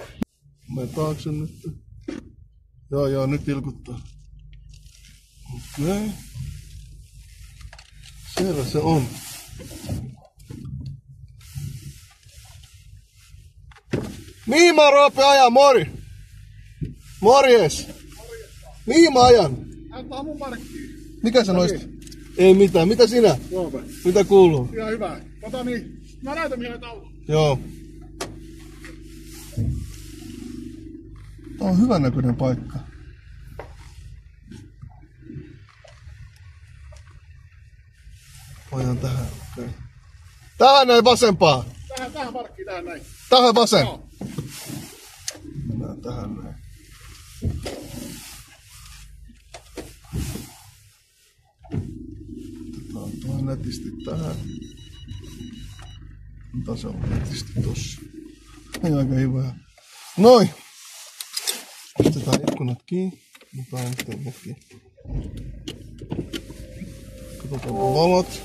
Mä taakse nyt. Joo, nyt ilkuttaa. Okei. Siellä se on. Mihin mä Roope ajan, mori? Morjes. Mihin mä ajan? Antaa mun parkkiin. Mikä sä noista? Ei mitään. Mitä sinä? Roope. Mitä kuuluu? Ihan hyvä. Mä näytän mihin auto. Joo. Tää on hyvän näköinen paikka. Ajan tähän, okei. Okay. Tähän näin vasempaa. Tähän parkkiin, tähän näin. Tähän vasen. Joo. Mennään tähän näin. Otetaan tuo nätisti tähän. Mitä se on nätisti tossa? Ei aika hyvä. Noin. Otetaan ikkunat kiinni. Otetaan yhteen kiinni. Katsotaan valot.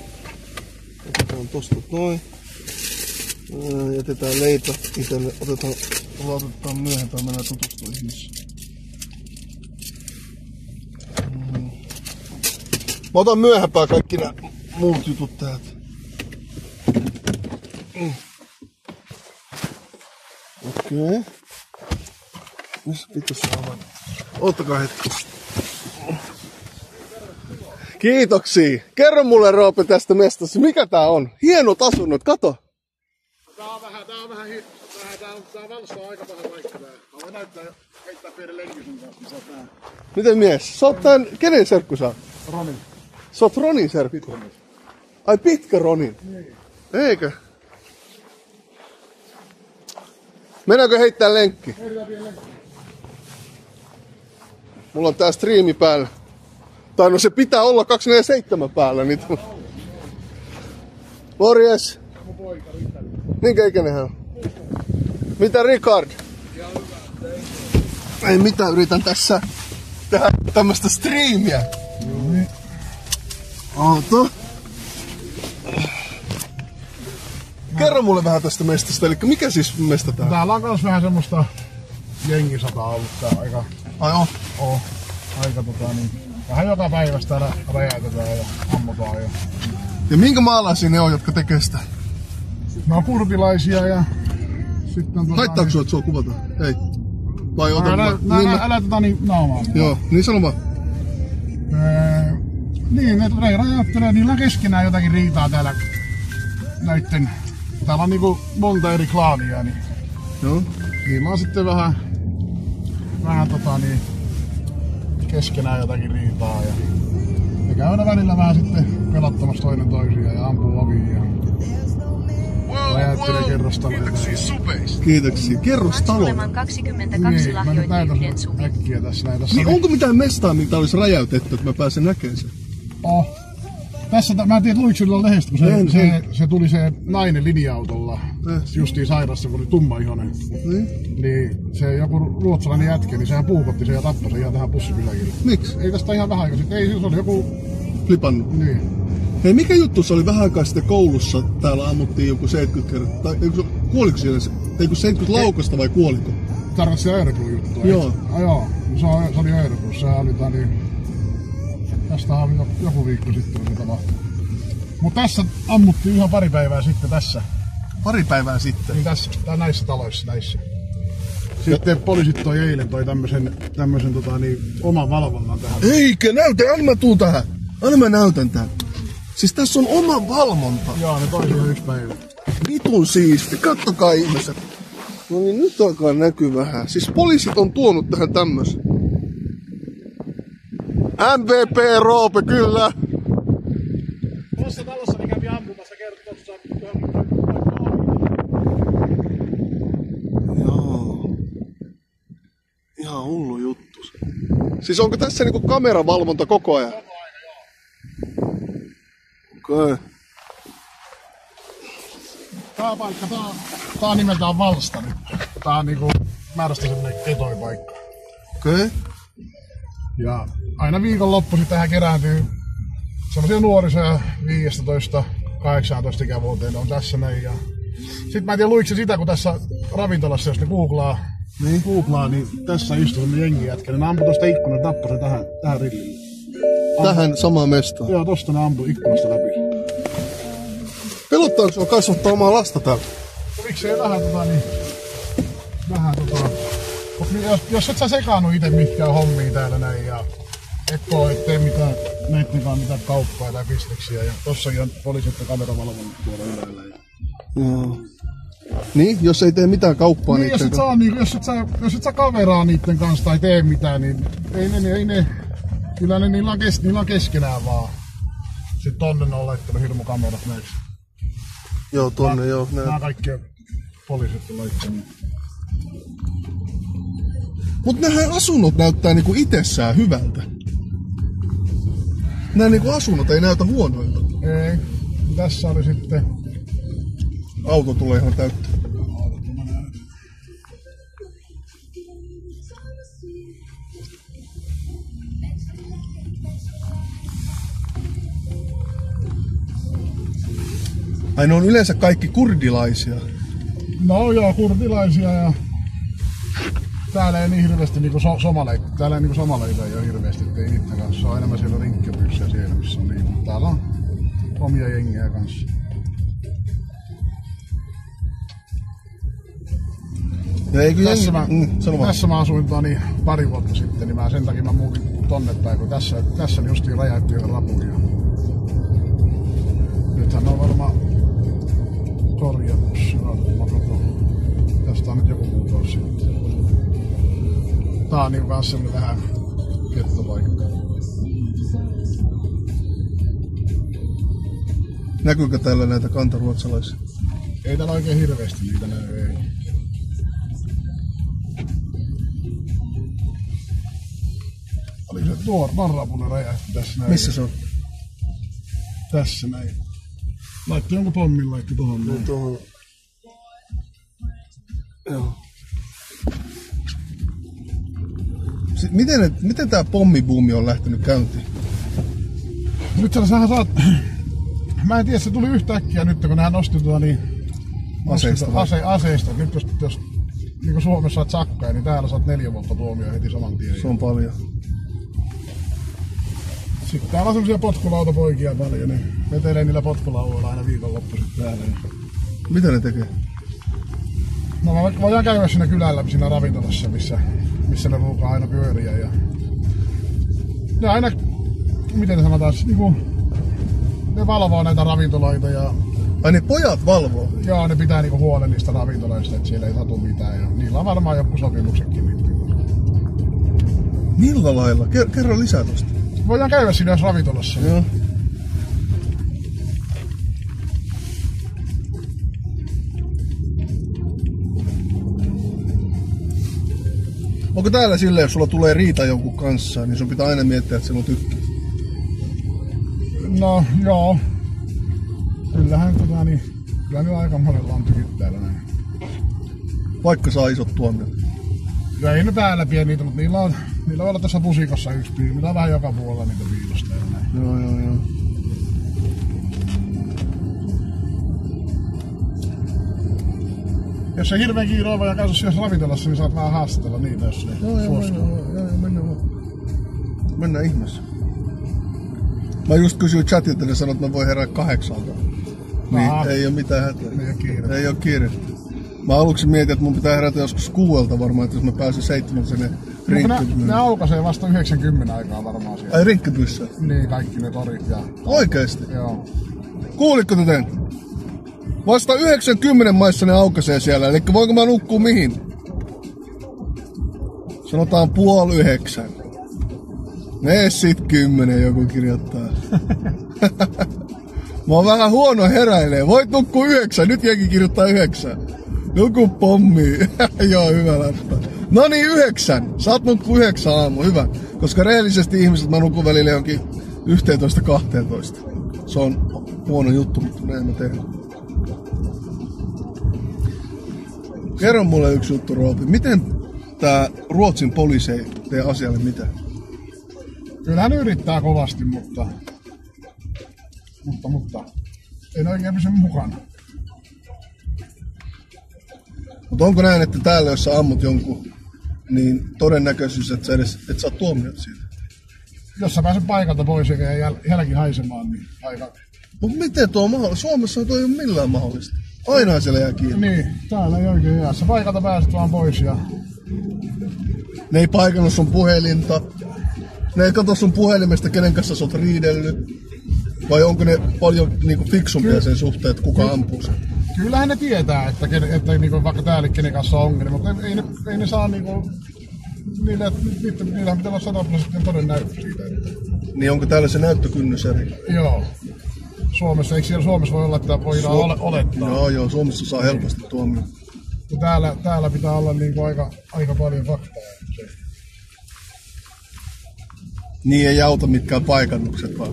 Otetaan tosta noin. Jätetään leipä itelle. Otetaan myöhempään. Mennään tutustua ihmisiin. Mä otan myöhempään kaikki nää muut jutut täältä. Okei. Missä pitäisi avata? Ottakaa hetki. Kiitoksia. Kerro mulle Roope tästä mestasta. Mikä tää on? Hienot asunnot, kato. Tää on valssaa aika paha paikka tää. Mä voin heittää pienen lenkin sun kanssa, niin sä oot nää. Miten mies? Sä oot tän, kenen serkku sä oot? Ronin. Sä oot Ronin serkku? Ai pitkä Ronin? Niin. Eikö? Mennäänkö heittää lenkki? Heitetään pienen lenkki. Mulla on tää striimi päällä. Tai no se pitää olla 247 päällä. Niin morjes. Mun poika Rickard. Minkä ikäinen hän on? Mitä Richard? Ei mitään, yritän tässä tehdä tämmöstä striimiä. Auto. Kerro mulle vähän tästä mestasta, eli mikä siis mesta tää on? Täällä on kans vähän semmoista jengisotaa ollut tää aika. Ai on? Oo. Aika vähän joka päivästä täällä räjäytetään ja ammutaan Ja minkä maalaisia ne on, jotka tekee sitä? Ne on kurdilaisia ja sitten Haittaako sua, että sua kuvataan? Ei. Vai otan mä? Älä naamaa. Joo, niin sano vaan. Niin, ne räjäyttelee, niillä on keskenään jotakin riitaa täällä näitten. Täällä on niinku monta eri klaania, niin. Joo. Niillä on sitten vähän keskenään jotakin riitaa ja ne käy aina välillä vähän sitten pelottamassa toinen toisia ja ampuu oviin ja räjäyttelee kerrostaloja. Kiitoksia. Kerrostaloja? Tuleman 22 lahjoitti yhden supin. Äkkiä tässä näin. Niin onko mitään mestaa, mitä olisi räjäytetty, että mä pääsen näkemään sen? Tässä, mä en tiedä, luitko sulla lehdestä, kun se tuli se nainen linja-autolla justiin sairassa, kun oli tummaihoinen. Niin se joku ruotsalainen jätkä, niin sehän puukotti sen ja tappoi sen ihan tähän bussipysäkille. Miksi? Ei tästä ihan vähän aikaa sitten, ei se oli joku... Flipannut? Niin. Hei, mikä juttu se oli vähän aikaa sitten koulussa, täällä ammuttiin joku 70 kertaa, kuoliko siellä, eikö 70 laukasta vai kuoliko? Tarkoitti se Örebron juttua? Joo. Joo, se oli Örebron, se oli tästä oli joku viikko sitten se tapahtui. Mut tässä ammuttiin ihan pari päivää sitten tässä. Pari päivää sitten? Niin tässä, näissä taloissa, näissä. Sitten poliisit eilen tämmösen oman valvonnan tähän. Eikä näytä, anna mä tuun tähän. Anna mä näytän tän. Siis tässä on oma valvonta. Joo, ne toi siihen 1 päivä. Vitun siisti, kattokaa ihmiset. No niin, nyt alkaa näkyä vähän. Siis poliisit on tuonut tähän tämmösen. MVP Roope, kyllä. Tuossa talossa kävi ampumassa kertossa. Joo. Ihan hullu juttu. Siis onko tässä niinku kameravalvonta koko ajan? Koko ajan, joo. Okei. Tää paikka, tää on nimeltään Valsta nyt. Tää on niinku määrästä semmonen ketoipaikka. Okei. Ja aina viikonloppuisin tähän kerääntyy semmosia nuorisoja 15-18 ikävuoteen on tässä näin. Ja sit mä en tiedä luikse sitä, kun tässä ravintolassa, jos ne googlaa, niin tässä istuu semmonen jengi jätkä. Ne ampui tosta ikkunasta, tappoi se tähän rillille. Tähän samaan mestaan. Joo, tosta ne ampui ikkunasta läpi. Pelottaako sua kasvattaa omaa lasta täällä? No miksei vähän Mut jos et sä sekaannu ite mihinkään hommiin täällä näin ja et tee mitään neittenkaan mitään kauppaa tai bisneksiä ja tossakin on poliisit ja kameravalvonnat tuolla yleillä. Joo. Niin, jos ei tee mitään kauppaa niin, niitten kanssa. Niin, jos et sä kaveraa niitten kanssa tai tee mitään, niin ei ne kyllä ne niillä on keskenään vaan. Sitten tonne ne on laittanut hirmu kamerat näiksi. Joo, tonne joo. Nää kaikki poliisit on laittanut. Mut nämähän asunnot näyttää niinku itsessään hyvältä. Nää niinku asunnot ei näytä huonoilta. Ei. Tässä oli sitten... Auto tulee ihan täyttä. Ai ne on yleensä kaikki kurdilaisia. No joo, kurdilaisia ja... Täällä ei niin hirveästi niinku somaleita. Täällä ei niinku somaleita ei oo hirveästi, ettei niitten kanssa. Se on enemmän siellä rinkkepyrsää siellä, missä on niin. Täällä on omia jengiä kanssa. Ja eikö tässä mä asuin pari vuotta sitten, niin sen takia mä muutin tonne päin, kun tässä justiin räjäyttiin rapuja. Nythän on varmaan korjattu. Tästä on nyt joku muutos sitten. Tää on niinku kans semmonen vähän kettopaikka. Näkyykö täällä näitä kantaruotsalaisia? Ei täällä oikein hirveästi niitä näy, ei. Oli se tuon rapunen räjähti tässä näin. Missä se on? Tässä näin. Laittoi jonkun pommin, laittoi tohon näin. Tuohon. Joo. Miten tää pommibuumi on lähtenyt käyntiin? Nyt sähän saat... Mä en tiedä, se tuli yhtäkkiä nyt, kun nehän nosti aseista. Nyt jos niin Suomessa saat sakkoja, niin täällä saat 4 vuotta tuomioon heti saman tien. Se on paljon. Sitten täällä on semmosia potkulautapoikia paljon, ne vetelee niillä potkulauvoilla aina viikonloppuisin täällä. Mitä ne tekee? No mä voidaan käydä siinä kylällä, siinä ravintolassa, missä ne ruukaa aina pyöriä. Ja aina, miten ne sanotaan, niinku, ne valvoo näitä ravintoloita ja... Ai ne pojat valvoo? Joo, ne pitää niinku huolen niistä ravintoloista, että siellä ei satu mitään. Ja niillä on varmaan joku sopimuksetkin niitä. Millä lailla? Kerro lisää tosta. Voidaan käydä siinä ravintolassa. Joo. Onko täällä silleen, jos sulla tulee riita jonkun kanssa, niin sun pitää aina miettiä, että se on tykki? No, joo. Kyllähän kyllä niillä aika monella on tykit täällä näin. Vaikka saa isot tuomiot. Ja ei ne täällä pidä niitä, mutta niillä on olla tässä pusikossa yksi piiri. Niillä on vähän joka puolella niitä piilosta ja näin. Joo. Jos ei hirveen kiire ole ja käy siellä ravintolassa, niin saat vähän haastella niitä, jos ne suostuu. Joo, mennään ihmeessä. Mä just kysyin chatilta, ne sanoi, että mä voin herää 8. Niin, ei oo mitään hätää. Ei oo kiire. Ei oo kiire. Mä aluksi mietin, että mun pitää herätä joskus 6 varmaan, että jos mä pääsen 7 sinne rinkkipyssä. Ne aukaisee vasta 90 aikaa varmaan siellä. Ai rinkkipyssä? Niin, kaikki ne torit ja... Oikeesti? Joo. Kuulitko täten? Vasta 90 maissa ne aukaisee siellä, eli voinko mä nukkua mihin? Sanotaan 8:30. Ne sit 10 joku kirjoittaa. Mä oon vähän huono heräilee. Voit nukkua 9, nyt jengi kirjoittaa 9. Joku pommi. Joo, hyvä läppä. No niin, 9. Saat nukkua 9 aamu, hyvä. Koska reellisesti ihmiset mä nukun välillä jonkin 11-12. Se on huono juttu, mutta näin mä teen. Kerro mulle yksi juttu, Roopi. Miten tää Ruotsin poliisi ei tee asialle mitään? Kyllähän ne yrittää kovasti, mutta ei ne oikein pysy mukana. Mutta onko näin, että täällä jos sä ammut jonkun, niin todennäköisyys, että sä edes et saa tuomiot siitä? Jos sä pääset paikalta pois ja jälki haisemaan, niin aika... Mutta miten tuo on mahdollista? Suomessa tuo ei ole millään mahdollista. Aina siellä jää kiinni. Niin, täällä ei oikein jää. Sä paikalta pääset vaan pois ja... Ne ei paikannut sun puhelinta. Ne ei katso sun puhelimesta, kenen kanssa sä oot riidellyt. Vai onko ne paljon niinku fiksumpia sen suhteen, että kuka ampuu sen? Kyllähän ne tietää, että niinku, vaikka täällä kenen kanssa on ongelma, mutta ei ne saa niinku... Niillähän pitää olla 100% toden näyttö siitä. Niin onko täällä se näyttökynnys eri? Joo. Suomessa, eikö siellä Suomessa voi olla, että voidaan olettaa? Joo, Suomessa saa helposti tuomioon. Täällä pitää olla niinku aika paljon faktaa. Niin ei auta mitkään paikannukset vaan.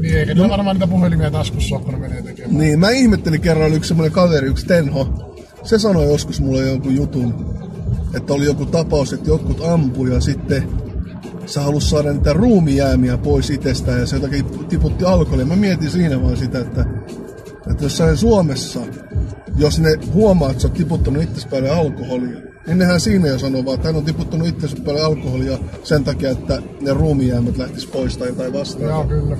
Niin eikä ne varmaan niitä puhelimia taskussa ole, kun ne menee tekemään. Niin, mä ihmettelin kerran yksi semmonen kaveri, yksi Tenho. Se sanoi joskus mulle jonkun jutun, että oli joku tapaus, että jotkut ampui ja sitten sä halus saada niitä ruumijäämiä pois itsestään ja se jotakin tiputti alkoholia. Mä mietin siinä vaan sitä, että jossain Suomessa, jos ne huomaa, että sä oot tiputtanut itsesi päälle alkoholia, niin nehän siinä jo sanoo vaan, että hän on tiputtanut itsesi päälle alkoholia sen takia, että ne ruumijäämät lähtis pois tai jotain vastaan. Joo, kyllä.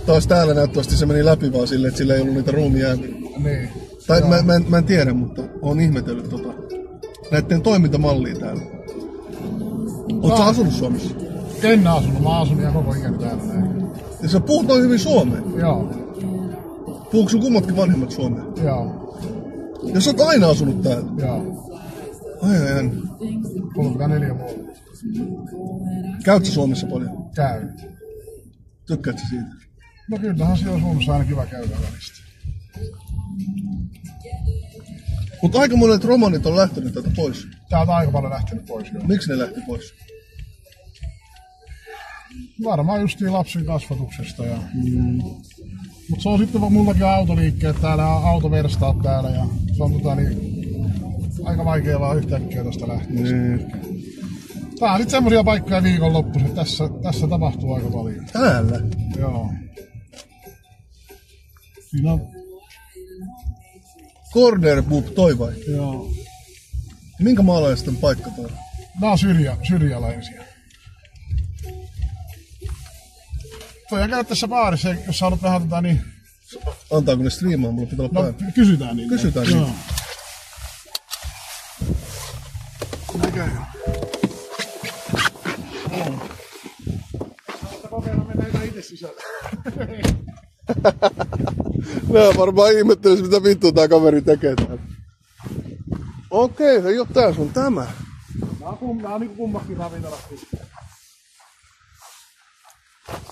Taas täällä näyttävästi se meni läpi vaan silleen, että sillä ei ollut niitä ruumijäämiä. Niin. Tai mä en tiedä, mutta oon ihmetellyt näitten toimintamallia täällä. Oot sä asunut Suomessa? En asunut, mä asun ihan koko ikäni täällä näin. Ja sä puhut noin hyvin suomea? Joo. Puhuuko sun kummatkin vanhemmat suomea? Joo. Ja sä oot aina asunut täällä? Joo. Ai. 34 vuotta. Käyt sä Suomessa paljon? Käy. Tykkäät sä siitä? No kyllähän se on Suomessa aina kiva käydä välistä. Mutta aika monet romanit on lähtenyt täältä pois. Täältä aika paljon lähtenyt pois, joo. Miksi ne lähti pois? Varmaan justiin lapsen kasvatuksesta. Ja... Mutta se on sitten mullakin autoliikkeet täällä ja autoverstaat täällä ja se on aika vaikea vaan yhtäkkiä tästä lähteä. Tää on nyt semmosia paikkoja viikonloppuisin, että tässä tapahtuu aika paljon. Täällä? Joo. Siinä on... Corner Pub, toi vai? Joo. Minkä maalaisten paikka toi? Nää on syrjäläisiä. Voidaan käydä tässä baarissa, jos sä haluat vähän niin... Antaako ne striimaa? Mulla pitää olla päällä. Kysytään niitä. Kysytään niitä. Näköjään. Kokeilla mennä ihan itse sisällä. Nää varmaan ihmettelis mitä vittua tää kaveri tekee täällä. Okei, ei oo tää sun tämä. Nää on niinku kummakin ravintolat.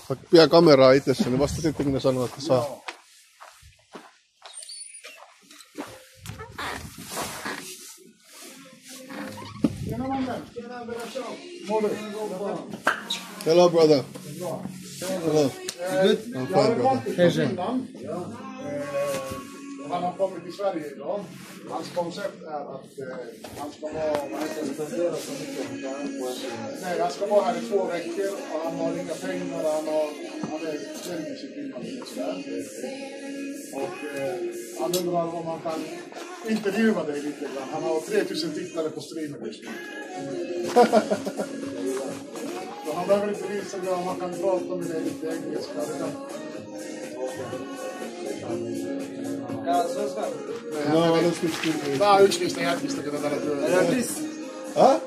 Vaikka pidä kameraa itsessä, niin vasta sitten kun ne sanoo, että saa. Hello, brother. Hello. Good? I'm fine, brother. Han har kommit till Sverige idag. Hans koncept är att han ska vara... Nej, han ska vara här i 2 veckor och han har inga pengar. Han är självdisciplinerad. Och han undrar om man kan intervjua dig lite grann. Han har 3000 tittare på streamen just nu. Så han behöver inte visa dig om man kan prata med dig lite engelska. Nej, No, I don't speak Swedish. Tää on yksi niistä jätkistä, ketä täällä työtä. Huh?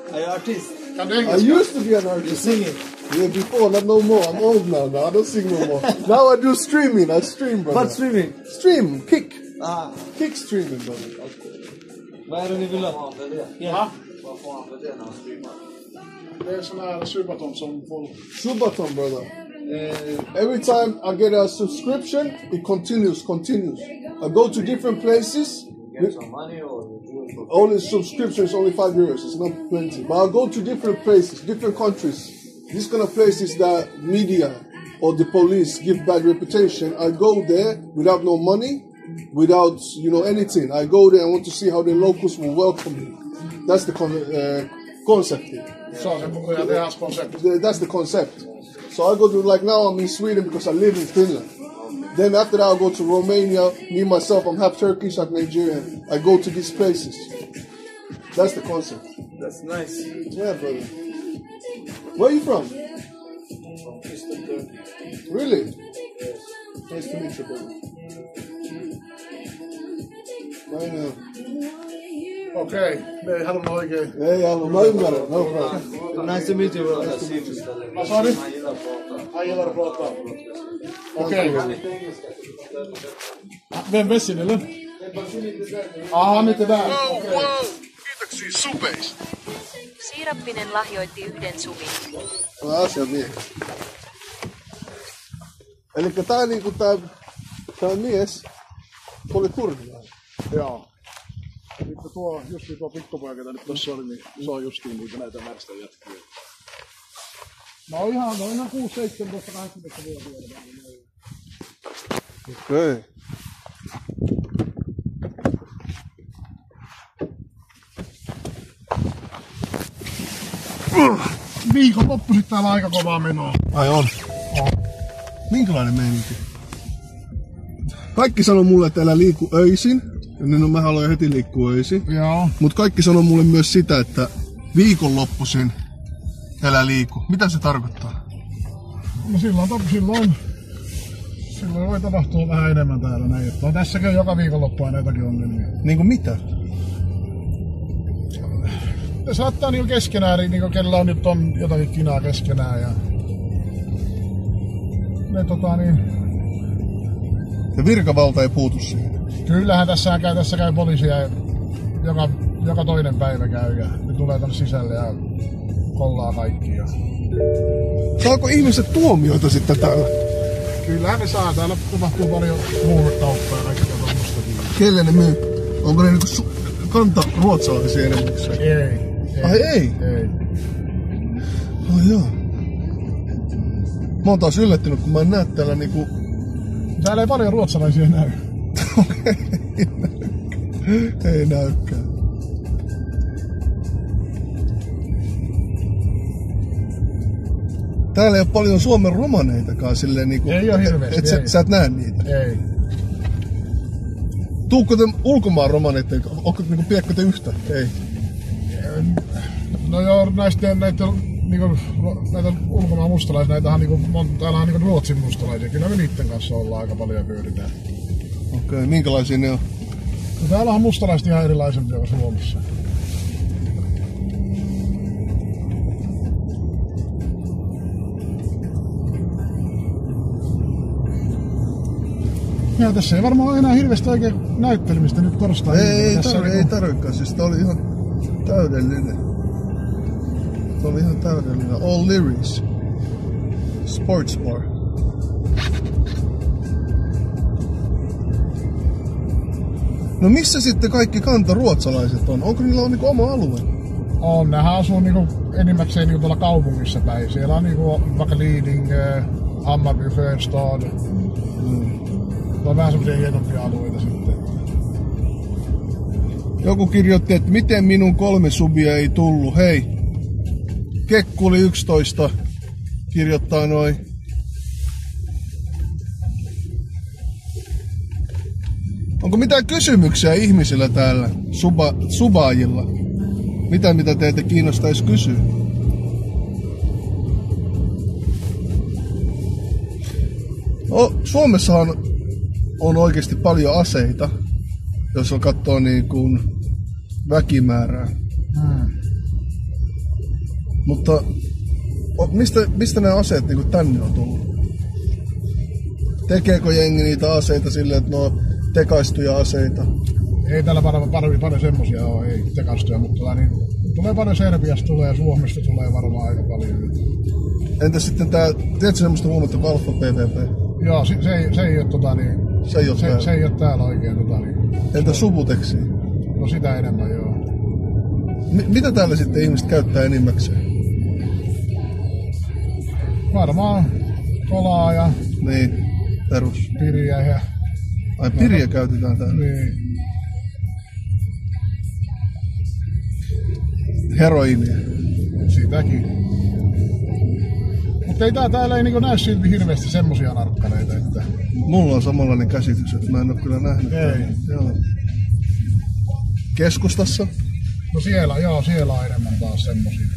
Kan du I engelska? used to be an artist. Singing? Yeah, before, not no more. I'm old now. I don't sing no more. Now I do streaming. I stream, brother. What streaming? Stream, kick. Ah, Kick streaming, brother. vad är det ni vill ha? Ja. Vad får han för det när han streamar? Det är sån här Subaton som folk... Subaton, brother. Every time I get a subscription, it continues. I go to different places. Get some money or you do it for Only subscription is only €5. It's not plenty. But I go to different places, different countries. These kind of places that media or the police give bad reputation. I go there without no money, without anything. I go there and want to see how the locals will welcome me. That's the concept here. Se on se ja tehdään konsepti. That's the concept. So I go to, like now I'm in Sweden because I live in Finland. Then after that I go to Romania. Me myself, I'm half Turkish, half Nigerian. I go to these places. That's the concept. That's nice. Yeah, brother. Where are you from? Really? Nice to meet you, brother. I know. Okei, me ei halunnut oikein. Ei halua, mä ymmärrän, no problem. Nice to meet you, bro. Sorry? Ai gillar att prata. Okej. Vem Vessinille? Han är inte där. Okej. Kiitoksia supeista. Siirappinen lahjoitti yhden supin. Asiamies. Elikkä tää niinku tää mies oli kurdilainen. Joo. Sitten justiin tuo pikkupoja, ketä nyt tossa oli, niin se on justiin niitä näitä märstä jätkiä. No ihan 6, 17, 18-vuotiaita. Okei. Viikonloppu sit täällä aika kovaa menoa. Ai on. Minkälainen meininki? Kaikki sanoo mulle, että älä liiku öisin. No mä haluan heti liikkua öisin. Joo. Mut kaikki sanoo mulle myös sitä, että viikonloppuisin älä liiku. Mitä se tarkoittaa? No silloin voi tapahtua vähän enemmän täällä näin. No tässäkin on joka viikonloppua näitäkin ongelmia. Niinku mitä? Ne saattaa niinku keskenään, niinku kellä on nyt on jotakin kinaa keskenään ja... Ne Ja virkavalta ei puutu siihen. Kyllähän tässä käy poliisia joka toinen päivä käy ja ne tulee tänne sisälle ja kollaa kaikkia. Saako ihmiset tuomioita sitten täällä? Kyllähän ne saa. Täällä tapahtuu paljon huumekauppaa ja kaikkea tommostakin. Kelle ne myy? Onko ne niinku kanta ruotsalaisia enemmikseen? Ei. Ai ei? Ei. Ai joo. Mä oon taas yllättynyt, kun mä en näe täällä niinku... Täällä ei paljon ruotsalaisia näy. Okei, ei näykään. Täällä ei ole paljon Suomen romaneitakaan silleen niinku... Ei oo hirveesti, sä et näe niitä? Ei. Tuukko te ulkomaan romaneita? Onko niinku pidätkö te yhtä? Ei. No joo, näitä ulkomaan mustalaisia, täällä on niinku Ruotsin mustalaisia. Kyllä me niitten kanssa ollaan aika paljon pyöritään. Okei, minkälaisia ne on? No täällä on mustalaiset ihan erilaisempia kuin Suomessa. Ja tässä ei varmaan ole enää hirveästi oikein näyttelemistä nyt torstaina. Ei tarvikaan, siis tää oli ihan täydellinen. Tää oli ihan täydellinen. All Lyrics. Sports bar. No missä sitten kaikki kantaruotsalaiset on? Onko niillä niinku oma alue? On, nehän asuu enimmäkseen tuolla kaupungissa päin. Siellä on vaikka Lidingö, Hammarby, Fönstad. Ne on vähän semmosia hienompia alueita sitten. Joku kirjoitti, että miten minun 3 subia ei tullut. Hei, Kekkuli 11 kirjoittaa noin. Onko mitään kysymyksiä ihmisillä täällä, subaajilla? Mitä teitä kiinnostaisi kysyä? No, Suomessahan on oikeasti paljon aseita. jos on katsoo niin kuin väkimäärää. Mutta mistä ne aseet niin kuin tänne on tullut? Tekeekö jengi niitä aseita silleen, että ne on tekaistuja aseita? Ei täällä paljon semmosia ole, ei tekaistuja, mutta niin, tulee paljon Serbiasta, tulee Suomesta, tulee varmaan aika paljon. Entäs sitten tää, tiedätkö semmoista huomenta kuin Alfa PvP? Joo, se ei ole se ei ole täällä oikein Entä Subuteksi? No sitä enemmän, joo. Mitä täällä sitten ihmiset käyttää enimmäkseen? Varmaan kolaa ja niin, perus. Piriä ja... Ai piriä käytetään täällä? Niin. Heroiinia? Sitäkin. Mutta täällä ei näy silti hirveästi semmosia narkkareita, että... Mulla on samanlainen käsitys, että mä en oo kyllä nähnyt. Ei. Joo. Keskustassa? No siellä on enemmän taas semmosia.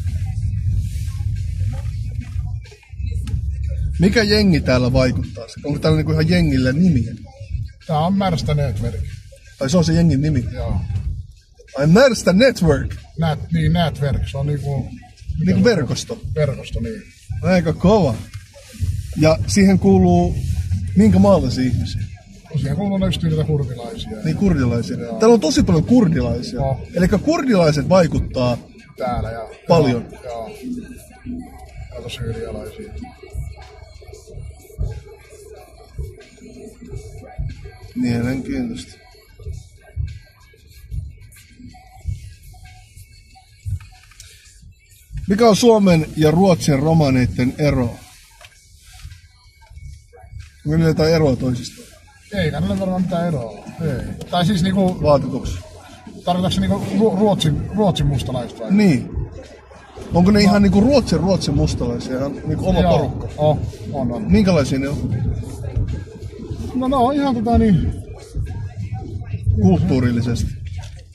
Mikä jengi täällä vaikuttaa? Onko täällä niinku ihan jengille nimiä? Tää on Märstä Network. Ai se on se jengin nimi? Joo. Ai Märstä Network? Network, se on niinku verkosto? Verkosto, niin. Aika kova. Ja siihen kuuluu minkä maalaisia ihmisiä? No siihen kuuluu just niitä kurdilaisia. Niin kurdilaisia. Joo. Täällä on tosi paljon kurdilaisia. No. Eli kurdilaiset vaikuttaa täällä ja paljon. Joo. Ja syyrialaisia. Mielenkiintoista. Mikä on Suomen ja Ruotsin romaneiden ero? Onko niillä jotain eroa toisistaan? Ei kannata varmaan mitään eroa. Ei. Tai siis niinku... Vaatituksia? Tarkoitatko niinku Ruotsin mustalaiset vai? Niin. Onko ne ihan niinku Ruotsin mustalaisia? Ihan niinku oma porukka? On. Minkälaisia ne on? No ne on ihan kulttuurillisesti.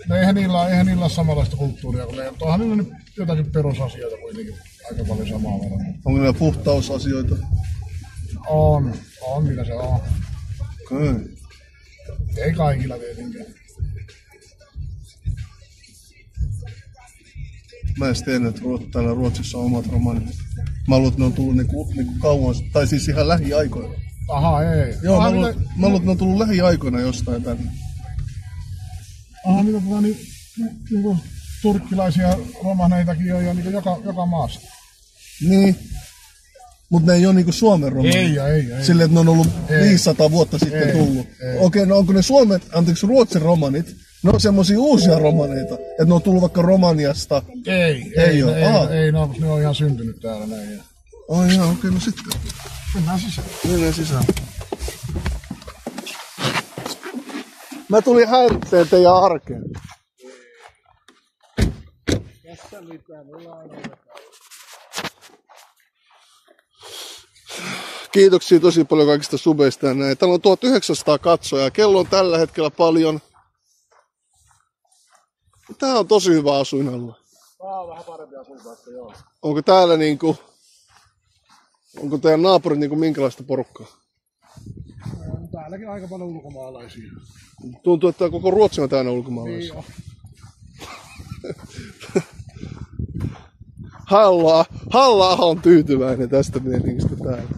No eihän niillä ole samanlaista kulttuuria kuin ne. Onhan niillä nyt jotakin perusasioita kuitenkin aika paljon samaa varmaan. Onko niillä puhtausasioita? On mitä se on. Okay. Ei kaikilla tietenkään. Mä en tiedä, että täällä Ruotsissa on omat romanit. Mä luulen, että ne on tullut niinku kauan, tai siis ihan lähiaikoina. Aha, ei. Joo, mä luulen, että ne on tullut lähiaikoina jostain tänne. Aha, niinku turkkilaisia romaneitakin on jo niinku joka maassa. Niin. Mutta ne ei ole niinku Suomen romanit. Ei. Silleen, että ne on ollut 500 vuotta sitten tullut. Okei, no onko ne Ruotsin romanit? Ne on semmosia uusia romaneita, että ne on tullut vaikka Romaniasta. Ei, ne on ihan syntynyt täällä näin. Ai ihan, okei, no sitten. Mennään sisään. Mä tulin häiritseen teidän arkeen. Kiitoksia tosi paljon kaikista subeista ja näin. Täällä on 1900 katsojaa. Kello on tällä hetkellä paljon. Tää on tosi hyvä asuinalue. Tää on vähän parempi asuinpaikka, joo. Onko täällä niinku... Onko teidän naapurit niinku minkälaista porukkaa? Täälläkin aika paljon ulkomaalaisia. Tuntuu, että koko Ruotsi on täynnä ulkomaalaisia. Niin Halla-aho on tyytyväinen tästä meiningistä täällä.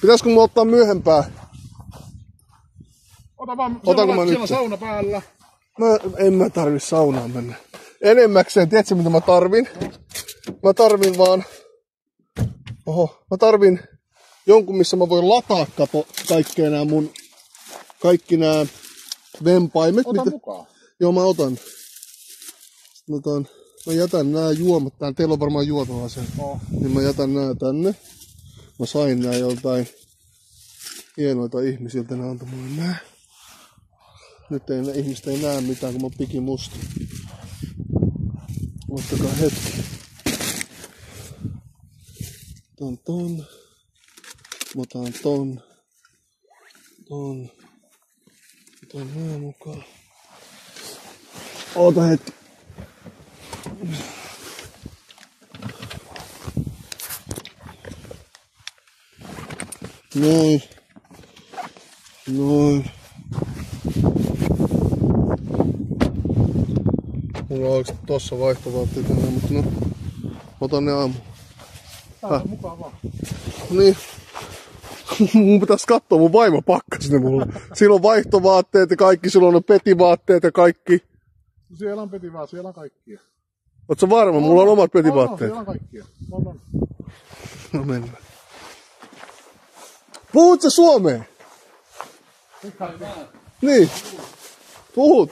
Pitäisikö mun ottaa myöhempää? Otanko mä nyt? Siellä on sauna päällä. En mä tarvi saunaan mennä. Enemmäkseen, tiedätkö mitä mä tarvin? Mä tarvin vaan... Mä tarvin jonkun, missä mä voin lataa kaikki nää vempaimet. Ota mukaan. Joo, mä otan. Mä jätän nää juomat tänne. Teillä on varmaan juotavaa sen. Niin mä jätän nää tänne. Mä sain nää joltain hienoilta ihmisiltä. Ne antoi mulle nää. Nyt ihmiset ei näe mitään, kun mä oon pikimusta. Ottakaa hetki. Ton. Mä otan ton. Otan nää mukaan. Oota hetki. Noin. Noin. Mulla on oikeesti tossa vaihtovaatteita, mutta no, otan ne aamu. Mukavaa. Niin. Mun pitäis kattoo, mun vaimo pakkasi ne mulle. Sillä on vaihtovaatteet ja kaikki, sillä on petivaatteet ja kaikki. Siellä on petivaatteet, siellä on kaikkia. Oot sä varma? Mulla on omat petivaatteet. Siellä on kaikkia. No mennään. Puhut sä suomea? Niin. Puhut.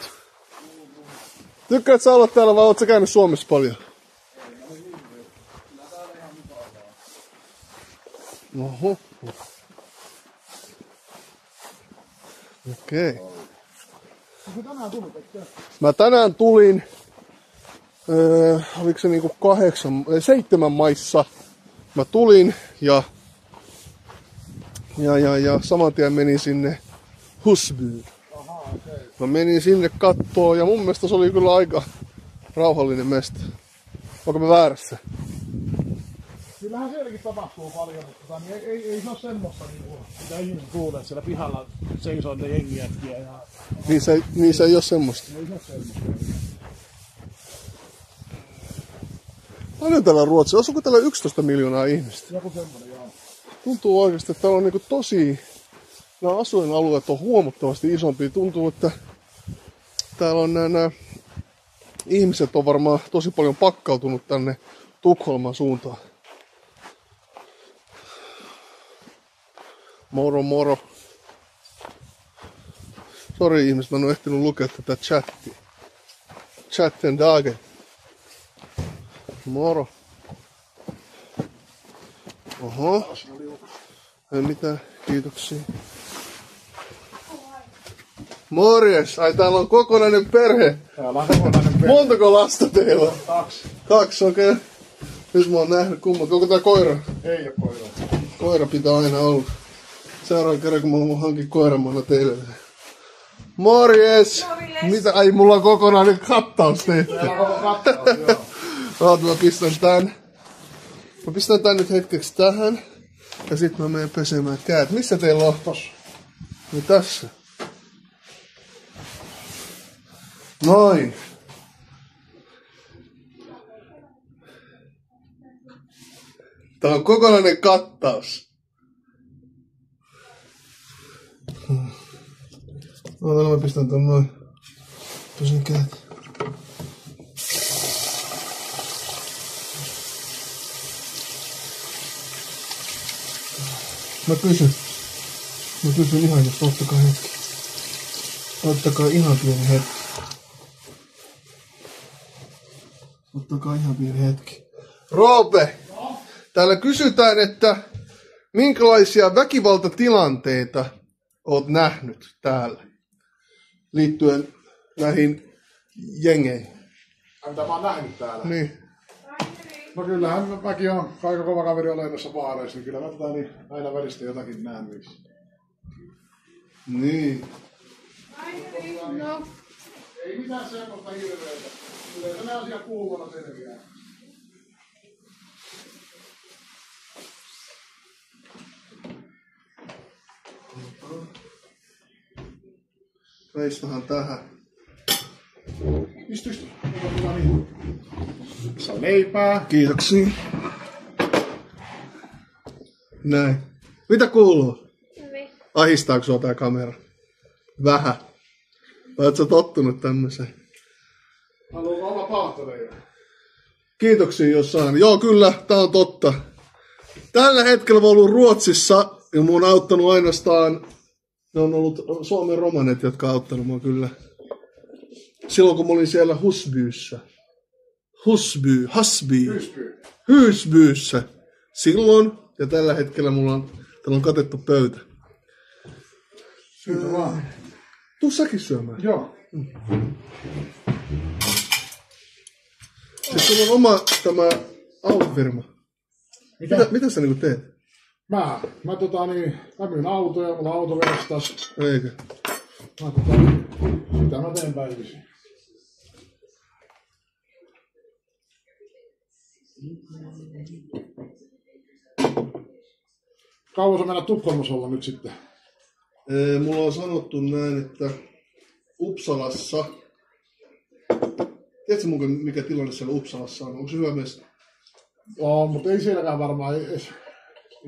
Tykkäät sä olla täällä vai oot sä käynyt Suomessa paljon? Oho. Okei. Mä tänään tulin, oliko se niinku 7 maissa. Mä tulin ja saman tien menin sinne Husbyyn. Mä menin sinne kattoo ja mun mielestä se oli kyllä aika rauhallinen mesta. Onko mä väärässä? Kyllähän sielläkin tapahtuu paljon, mutta ei se ole semmoista, mitä ihmiset kuulee, että siellä pihalla seisoo ne jengijätkiä. Ja... Niin se ei ole semmoista. Ei se ole semmoista. Paljon täällä Ruotsissa. Asuuko täällä 11 miljoonaa ihmistä? Joku semmoinen, joo. Tuntuu oikeasti, että täällä on niinku tosi... Nämä asuinalueet on huomattavasti isompia. Tuntuu, että täällä on nämä ihmiset on varmaan tosi paljon pakkautunut tänne Tukholman suuntaan. Moro moro. Sori ihmiset, mä en oo ehtinyt lukea tätä chattia. Chatten dagen. Moro. Oho. Ei mitään, kiitoksia. Morjes! Ai täällä on kokonainen perhe. Täällä on kokonainen perhe. Montako lasta teillä on? 2. 2, okei. Okay. Nyt mä oon nähnyt kummat. Onko tää koira? Ei oo koiraa. Koira pitää aina olla. Seuraavan kerran kun mä hankin koiran, mä annan teille. Morjes! Mitä? Ai mulla on kokonainen kattaus tehty. Täällä on koko kattaus, joo. Oot, mä pistän tän. Mä pistän tän nyt hetkeksi tähän. Ja sit mä menen pesemään käät. Missä teillä on? Tossa. No tässä. Noin. Tää on kokonainen kattaus. Oota, mä pistän tän noin. Pesen käät. Mä kysyn ihan, jos ottakaa hetki. Ottakaa ihan pieni hetki. Ottakaa ihan pieni hetki. Roope! Täällä kysytään, että minkälaisia väkivaltatilanteita oot nähnyt täällä liittyen näihin jengeihin? Mitä mä oon nähnyt täällä? Niin. No kyllähän mäkin on aika kova kaveri olen noissa baareissa, niin kyllä mä tätä niin aina välistä jotakin näen niissä. Niin. No. Ei mitään semmoista hirveätä. Yleensä ne asiat kuumana selviää. Reistahan tähän. Istu. Tässä on leipää. Kiitoksia. Näin. Mitä kuuluu? Hyvin. Ahistaako sua tää kamera? Vähän. Vai oot sä tottunut tämmöiseen? Haluatko olla paahtoleija? Kiitoksia jos saan. Joo kyllä, tää on totta. Tällä hetkellä mä oon ollut Ruotsissa ja mun on auttanut ainoastaan, ne on ollut Suomen romanet, jotka on auttanut mua kyllä. Silloin kun mä olin siellä Husbyssä. Husbyssä. Silloin ja tällä hetkellä täällä on katettu pöytä. Syytä vaan. Tuu säkin syömään. Joo. Siis sulla on oma tämä autofirma. Mitä sä niinku teet? Mä myyn autoja, mulla on autoverstas. Eikö? Mitä mä teen päivisin. Kauan sä mennä Tukholmassa olla nyt sitten? Mulla on sanottu näin, että Uppsalassa... Tiedätkö muuten, mikä tilanne siellä Uppsalassa on? Onko se hyvä mesta? On, mutta ei sielläkään varmaan.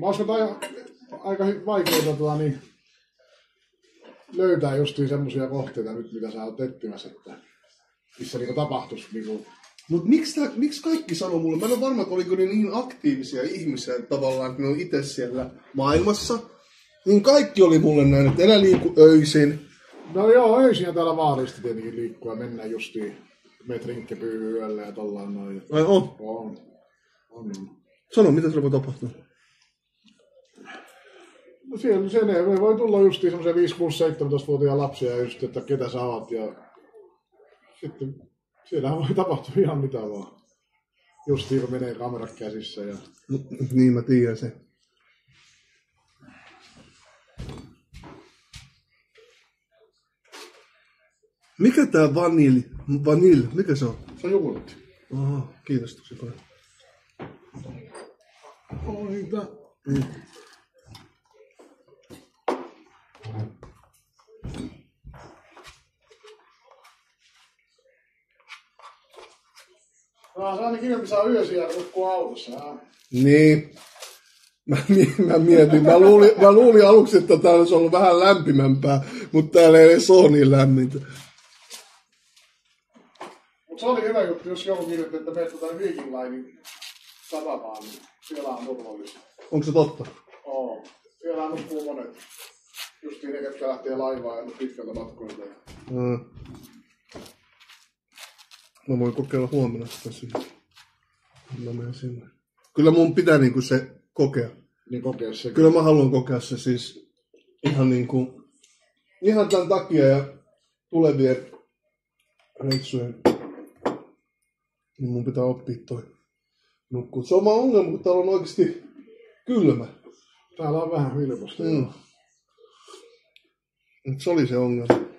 Mä uskon, että aika vaikeaa niin löytää justiin semmosia kohteita nyt, mitä sä oot etsimässä, että missä niinku tapahtuisi niinku. Mut miksi kaikki sanoo mulle? Mä en ole varma, että oliko ne niin aktiivisia ihmisiä että tavallaan, että ne on itse siellä maailmassa. Niin kaikki oli mulle näin, että älä liiku öisin. No joo, öisin täällä vaarista tietenkin liikkua, mennään justiin metrinkkepyyhy yöllä ja tollaan noin. Ai on? On. Sano, mitä siellä voi tapahtua? No siellä voi tulla justiin semmoisia 5-6-17-vuotiaita lapsia just, että ketä sä oot ja sitten siellähän voi tapahtua ihan mitä vaan. Justiin kun menee kamerat käsissä ja... Niin mä tiedän sen. Mikä tää vanil? Mikä se on? Se on jogurtti. Aha, kiitos tosi paljon. Oita. Se aina kivempi saa yösiä nukkuu autossa. Niin. Mä mietin. Mä luulin aluksi, että tää olisi ollut vähän lämpimämpää, mutta täällä ei edes ole niin lämmintä. Mut se oli hyvä juttu, jos joku kirjoitti, että meet Viking Linein satamaan, niin siellä on turvallista. Onko se totta? Oo. Siellä nukkuu monet. Justiin ne, ketkä lähtee laivaan ja pitkältä matkoilta. Mä voin kokeilla huomenna sitä sinne. Mä menen sinne. Kyllä mun pitää niinku se kokea. Niin kokea se. Kyllä mä haluan kokea se siis ihan niinku... Ihan tämän takia ja tulevien reissujen. Niin mun pitää oppia toi nukkuu. Se on vaan ongelma, kun täällä on oikeesti kylmä. Täällä on vähän vilposta. Se oli se ongelma.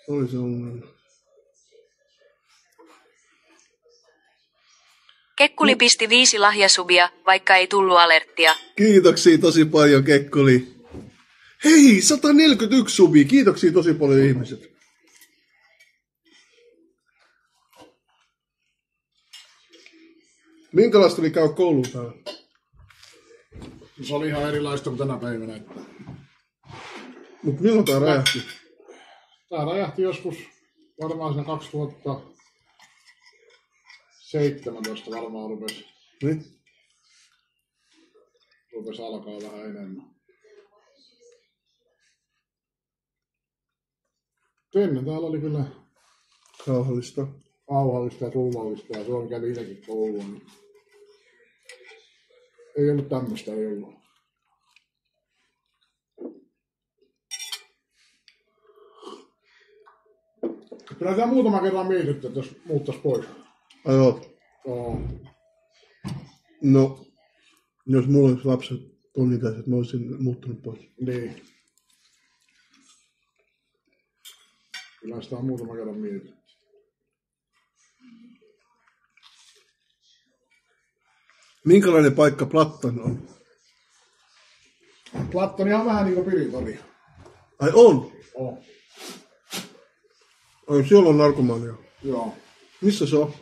Se oli se ongelma. Kekkuli pisti 5 lahjasubia, vaikka ei tullut alerttia. Kiitoksia tosi paljon, Kekkuli. Hei, 141 subia. Kiitoksia tosi paljon ihmiset. Minkälaista oli käydä kouluun täällä? Se oli ihan erilaista kuin tänä päivänä. Että... Mut milloin tää räjähti? Tää räjähti joskus varmaan siinä 2017 varmaan rupesi. Niin? Rupesi alkaa vähän enemmän. Ennen täällä oli kyllä Rauhallista. Rauhallista ja turvallista ja Suomi kävi itsekin koulua. Niin... Ei ollut tämmöistä, ei ollut. Kyllä tämä muutama kerran mietitty, että jos muuttais pois. Ai oot? Joo. No, jos mulla olisi lapset ton ikäiset, mä olisin muuttunut pois. Niin. Kyllä sitä on muutama kerran mietitty. Minkälainen paikka Plattan on? Plattoni on vähän niin kuin Piritori. Ai on? On. Ai siellä on narkomaania. Joo. Missä se on?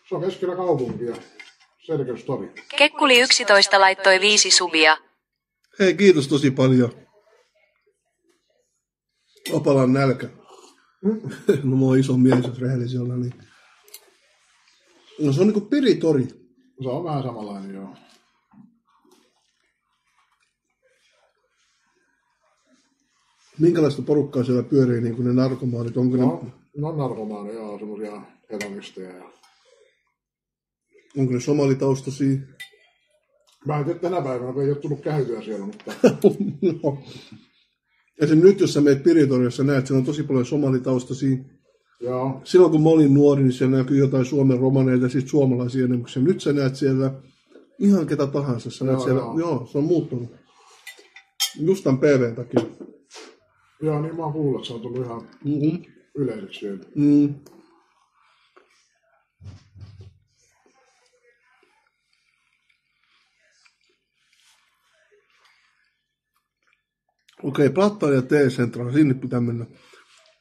Se on keskellä kaupunkia. Sergelstori. Kekkuli 11 laittoi 5 subia. Hei, kiitos tosi paljon. Opalan nälkä. No mä oon iso mies, jos rehellisiä olla, niin... No se on niinku Piritori. Se on vähän samanlainen, joo. Minkälaista porukkaa siellä pyörii, niin kuin ne narkomaanit? Onko No narkomaani, joo, semmosia hedonisteja. Ja... Onko ne somalitaustaisia? Mä en tiedä tänä päivänä, kun ei ole tullut käytyä siellä, mutta... No. Esim. Nyt, jos sä meet Piritoriassa, näet, siellä on tosi paljon somalitaustaisia. Joo. Silloin kun mä olin nuori, niin siellä näkyy jotain Suomen romaneita ja sitten suomalaisia enemmän. Nyt sä näet siellä ihan ketä tahansa. Sä näet siellä, joo, se on muuttunut. Just tämän PVn takia. Joo, niin mä oon kuullut, että se on tullut ihan yleiseksi siellä. Okei, Plattan ja T-Central, sinne pitää mennä.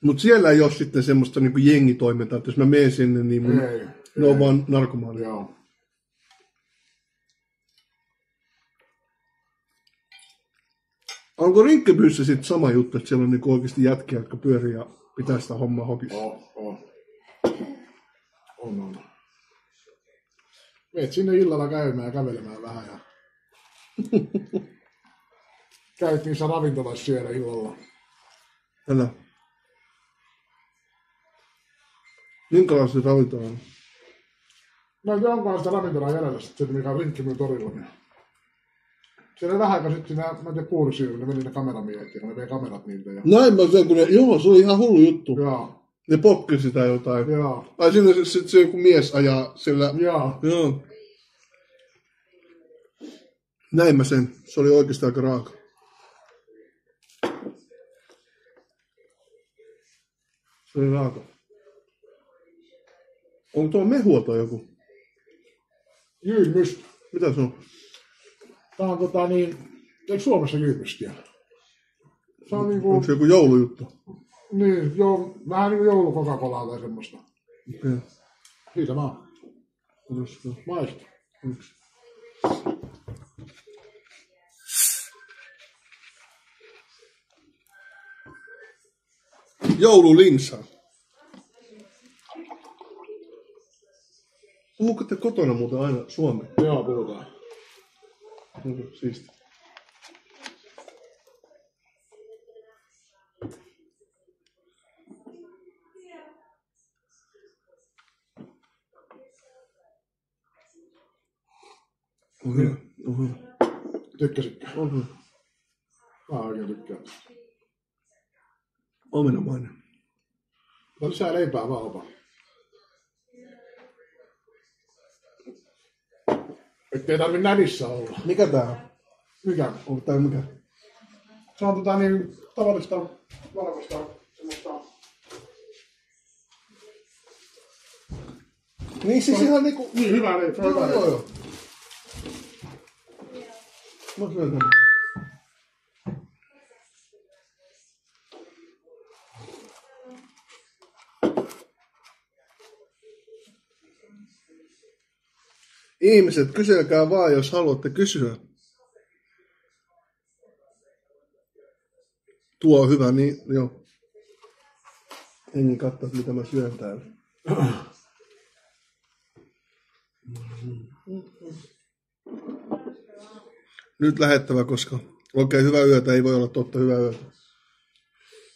Mutta siellä ei ole sitten semmoista niinku jengitoimintaa, että jos mä menen sinne, niin ne on vaan narkomaania. Joo. Onko Rinkkebyyssä sitten sama juttu, että siellä on niinku oikeasti jätkiä, jotka pyörii ja pitää sitä hommaa hokissa? On. Meet sinne illalla käymään ja kävelemään vähän ja käyt niissä ravintoloissa siellä illalla. Älä. Minkälaisia ravintola on? No en tiedä, onkohan sitä ravintolaa jäljellä sitten, mikä on Rinkkebyn torilla. Niin. Siellä vähän aikaa sitten siinä, mä en tiedä puolisyyn, ne meni ne kameramiehet ja ne vei kamerat niiltä. Ja... Näin mä sen, kun ne, joo, se oli ihan hullu juttu. Joo. Ne pokki sitä jotain. Joo. Ai siinä se joku mies ajaa sillä... Joo. Näin mä sen. Se oli oikeasti aika raaka. Se oli raaka. Onko tuo mehua tai joku? Jyymystä. Mitä se on? Tää on eikö Suomessa jyymystiä? Se on niinku... Onko se joku joulujuttu? Niin, vähän niinku joulu Coca-Colaa tai semmoista. Okei. Siitä vaan. Maistu. Joululinsa. Puhuuko te kotona muuten aina suomea? Joo, puhutaan. Siisti. On hyvä. Tykkäsitkö? On hyvä. Mä oikein tykkään. Omenamainen. Ota lisää leipää vaan, opa. Ettei tarvi nädissä olla. Mikä tää on? Mikä? Onko tää mikä? Se on tavallista valkoista semmoista... Niin siis ihan niinku... Niin, hyvä leipä. Joo. Mä syön tämän. Ihmiset, kyselkää vaan, jos haluatte kysyä. Tuo on hyvä, niin joo. Hengi katsoa, mitä mä syön täällä. Nyt lähettävä, koska oikein hyvä yötä ei voi olla totta hyvää yötä.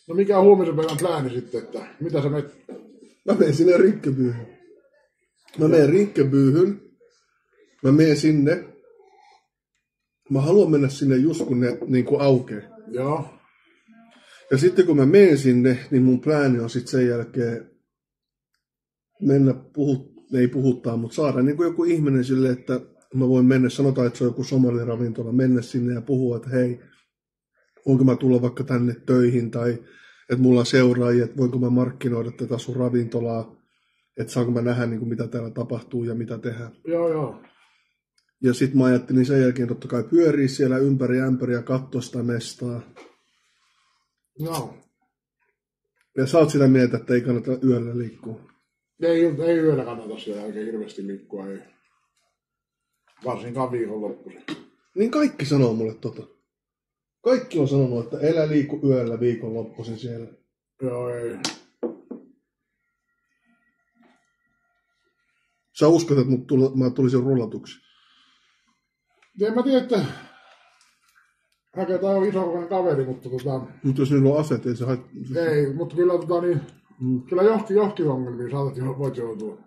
No mikä on huomisen päivän plääni sitten, että mitä sä menet? Mä menen sinne Rinkkebyyhyn. Mä menen sinne. Mä haluan mennä sinne just kun ne niin kuin aukeaa. Joo. Ja sitten kun mä menen sinne, niin mun plääni on sitten sen jälkeen mennä ei puhuttaa, mutta saada niin kuin joku ihminen sille, että mä voin mennä, sanotaan, että se on joku somaliravintola, mennä sinne ja puhua, että hei, voinko mä tulla vaikka tänne töihin, tai että mulla on seuraajia, että voinko mä markkinoida tätä sun ravintolaa, että saanko mä nähdä, niin kuin mitä täällä tapahtuu ja mitä tehdään. Joo. Ja sitten mä ajattelin sen jälkeen totta kai pyörii siellä ympäri ämpäri ja katsoa sitä mestaa. Joo. Ja sä oot sitä mieltä, että ei kannata yöllä liikkua. Ei yöllä kannata siellä oikein hirveästi liikkua, ei. Varsinkaan viikonloppuisin. Niin kaikki sanoo mulle tota. Kaikki on sanonut, että elä liiku yöllä viikonloppuisin siellä. Joo, ei. Sä uskot, että mä tulisin rullatuksi? En mä tiedä, että Häkä tai on isokokoinen kaveri, mutta Mutta jos niillä on aseet, ei se ei, mutta kyllä kyllä johonkin ongelmiin voit joutua.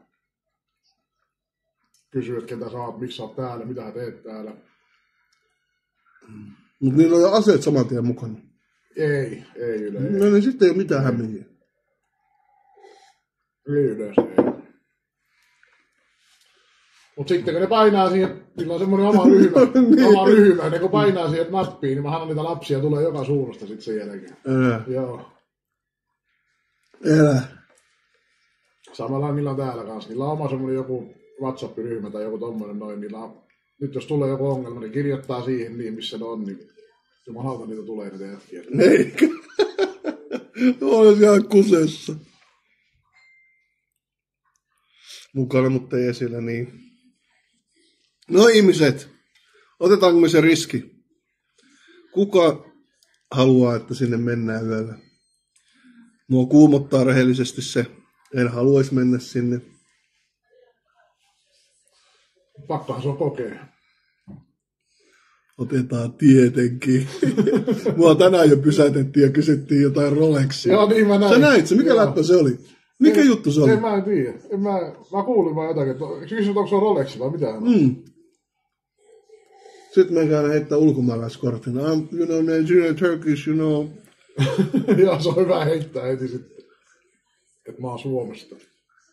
Kysyä, että ketä sä oot, miksi sä oot täällä, mitä teet täällä. Mutta niillä on jo aseet saman tien mukana. Ei yleensä. No niin sitten ei ole mitään hämmiä. Ei yleensä, ei. Mutta sitten kun ne painaa siihen, niillä on semmoinen oma ryhmä, ne kun painaa siihen nappiin, niin mä annan niitä lapsia, tulee joka suunnasta sitten sen jälkeen. Joo. Elä. Samalla niillä on täällä kanssa. Niillä on oma semmoinen joku WhatsApp-ryhmä tai joku tommonen noin. Niillä on, nyt jos tulee joku ongelma, niin kirjoittaa siihen niin, missä ne on. Niin Jumalauta niitä tulee niitä jätkiä. Eikä. Olisi ihan kusessa. Mukana, mutta ei esillä, niin. No ihmiset, otetaanko me se riski? Kuka haluaa, että sinne mennään yöllä? Mua kuumottaa rehellisesti se. En haluaisi mennä sinne. Pakkohan se on kokea. Otetaan tietenkin. Mua tänään jo pysäytettiin ja kysyttiin jotain Rolexia. Joo, niin mä näin. Sä näit se? Mikä läppä se oli? Mikä juttu se oli? Mä en tiedä. Mä kuulin vaan jotakin. Kysyt, onko se Rolexi vai mitä? Sitten me käydään heittää ulkomaalaiskortin. You know, Nigerian, Turkish, you know. Joo, se on hyvä heittää heti sitten. Että mä oon Suomesta.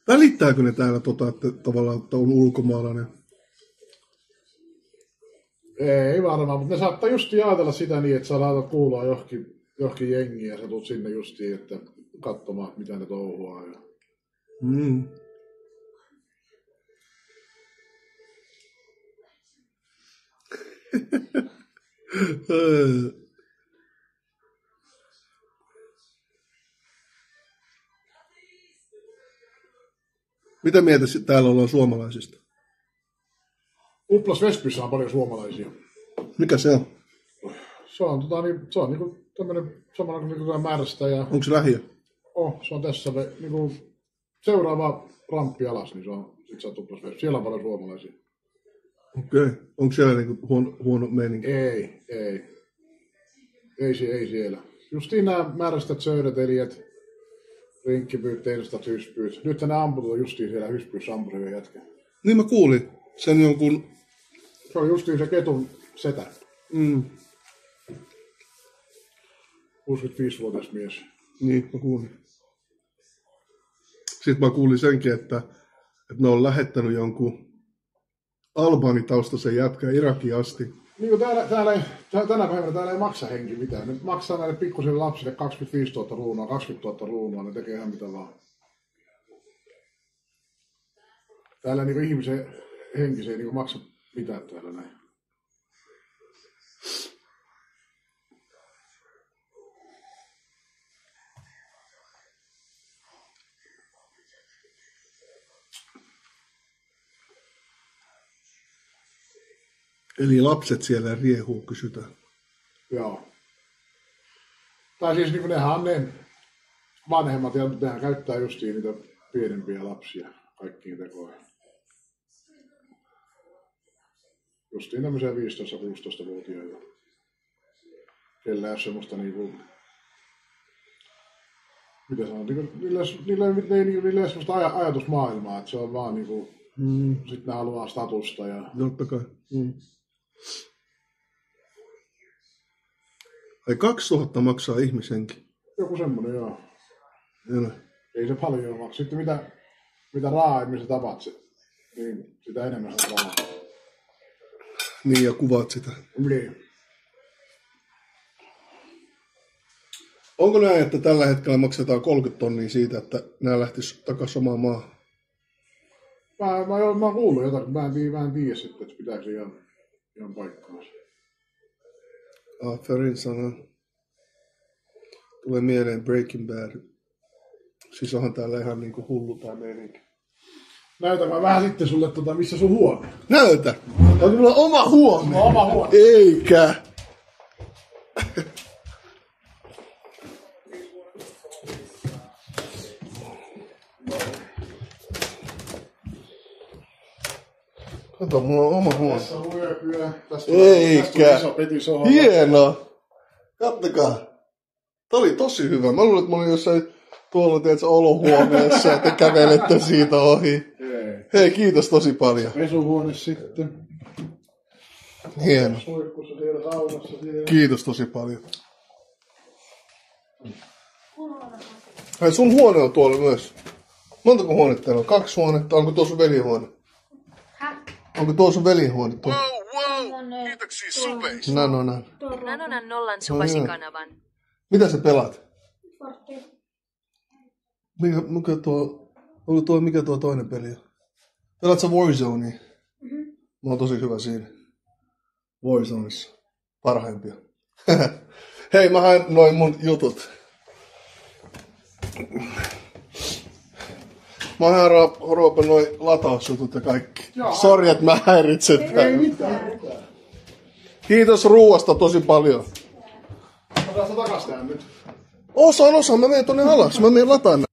Välittääkö ne täällä että tavallaan, että on ulkomaalainen? Ei varmaan, mutta ne saattaa justiin ajatella sitä niin, että sä laitat kuulua johonkin jengiin ja sä tulet sinne justiin, että katsomaan, mitä ne touhuaa. Mitä mieltä täällä ollaan suomalaisista? Uplas Vespyssä on paljon suomalaisia. Mikä se on? Se on niinku tämmönen samalla kuin niinku Märstä ja... Onko se lähiö? Se on tässä niinku seuraava ramppi alas, niin sit se on Uplas Vespy. Siellä on paljon suomalaisia. Okei. Onko siellä niinku huono meininki? Ei siellä. Justiin nämä Märstät, Söydätelijät, rinkkipyyt, Teinostat, Hyspyyt. Nyt ne amputut justiin siellä Hyspyyssä ampuriven jätkä. Niin mä kuulin. Sen jonkun... Se on justiin se ketun setä. 65-vuotias mies. Niin, mä kuulin. Sitten mä kuulin senkin, että ne on lähettänyt jonkun albaanitaustaisen jätkän Irakiin asti. Niin tänä päivänä täällä ei maksa henki mitään. Ne maksaa näille pikkusille lapsille 25 000 ruunaa, 20 000 ruunaa, ne tekee ihan mitä vaan. Täällä niinku ihmisen henki, se ei niinku maksa mitään täällä näin. Eli lapset siellä riehuu, kysytään. Joo. Tai siis niin nehän on ne vanhemmat ja nehän käyttää justiin niitä pienempiä lapsia kaikkiin tekoihin. Justiin tämmöisiä 15-16-vuotiaita. Kellä ei ole semmoista niinku... Mitä sanoo? Niillä ei ole semmoista ajatusmaailmaa, että se on vaan niinku... Sitten ne haluaa statusta ja... Totta kai. Ai 2000 maksaa ihmisenkin. Joku semmonen, joo. Jälä. Ei se paljon maksa. Sitten mitä raaemmin sä tapat se, niin sitä enemmän saa rahaa. Niin, ja kuvaat sitä. Niin. Onko näin, että tällä hetkellä maksetaan 30 tonnia siitä, että nämä lähtis takaisin omaan maahan? Mä oon kuullut jotakin, mä en tiedä sitten, että pitääkö se ihan paikkaansa. Ferin sana. Tulee mieleen Breaking Bad. Siis onhan täällä ihan niinku hullu tää meininki. Näytän mä vähän sitten sulle, missä sun huone. Näytä! Onko mulla oma huone? Oma huone. Eikä! Kato, mulla on oma huone. Tässä on yöpyä. Eikä! Iso petisohva. Hieno! Kattokaa. Tää oli tosi hyvä. Mä luulen, että mä olin jossain tuolla tiedätkö, olohuoneessa ja te kävelette siitä ohi. Hei, kiitos tosi paljon. Pesuhuone sitten. Hieno. Suihkussa siellä, saunassa siellä. Kiitos tosi paljon. Hei, sun huone on tuolla myös. Montako huonetta täällä on? 2 huonetta. Onko tuo sun veljenhuone? Onko tuo sun veljenhuone? Wow. Kiitoksia supeiksi. No. Nanonan nollan supasi kanavan. Mitä sä pelaat? Mikä tuo toinen peli on? Pelaat sä Warzonea? Mä oon tosi hyvä siinä. Warzoneissa. Parhaimpia. Hei, mä haen noin mun jutut. Mä haen Roope noin latausjutut ja kaikki. Sori, että mä häiritsen. Ei mitään. Kiitos ruuasta tosi paljon. Otetaan sä takas tää nyt. Osa, mä menen tonne alas, mä menen lataan.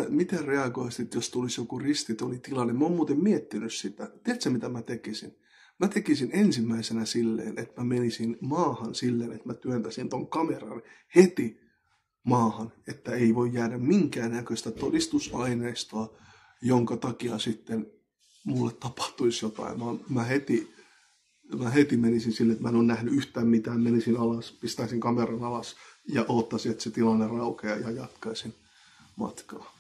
Miten reagoisit, jos tulisi joku ristituolitilanne? Mä oon muuten miettinyt sitä. Tiedätkö, mitä mä tekisin? Mä tekisin ensimmäisenä silleen, että mä menisin maahan silleen, että mä työntäisin ton kameran heti maahan, että ei voi jäädä minkäännäköistä todistusaineistoa, jonka takia sitten mulle tapahtuisi jotain. Mä heti menisin silleen, että mä en ole nähnyt yhtään mitään, menisin alas, pistäisin kameran alas ja oottaisin, että se tilanne raukeaa ja jatkaisin matkaa.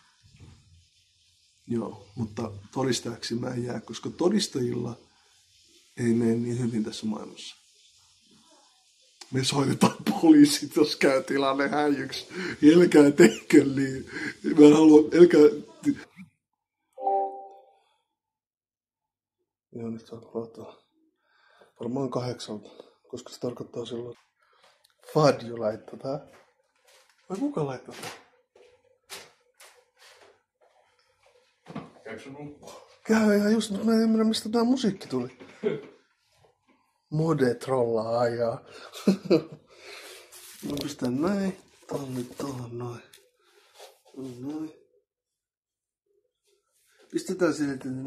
Joo, mutta todistajaksi mä en jää, koska todistajilla ei mene niin hyvin tässä maailmassa. Me soitetaan poliisit, jos käy tilanne häijyksi. Älkää tehkö niin. Mä en halua, Joo, nyt saa laittaa. Varmaan 8, koska se tarkoittaa silloin. Fadjo laittaa tää. Vai kuka laittaa tää? Käykö sun nukkua? Käy ihan just, mä en ymmärrä mistä tää musiikki tuli. Mode trollaa ajaa. Mä pistän näin. Tohon noin. Noin. Pistetään siihen, että näin.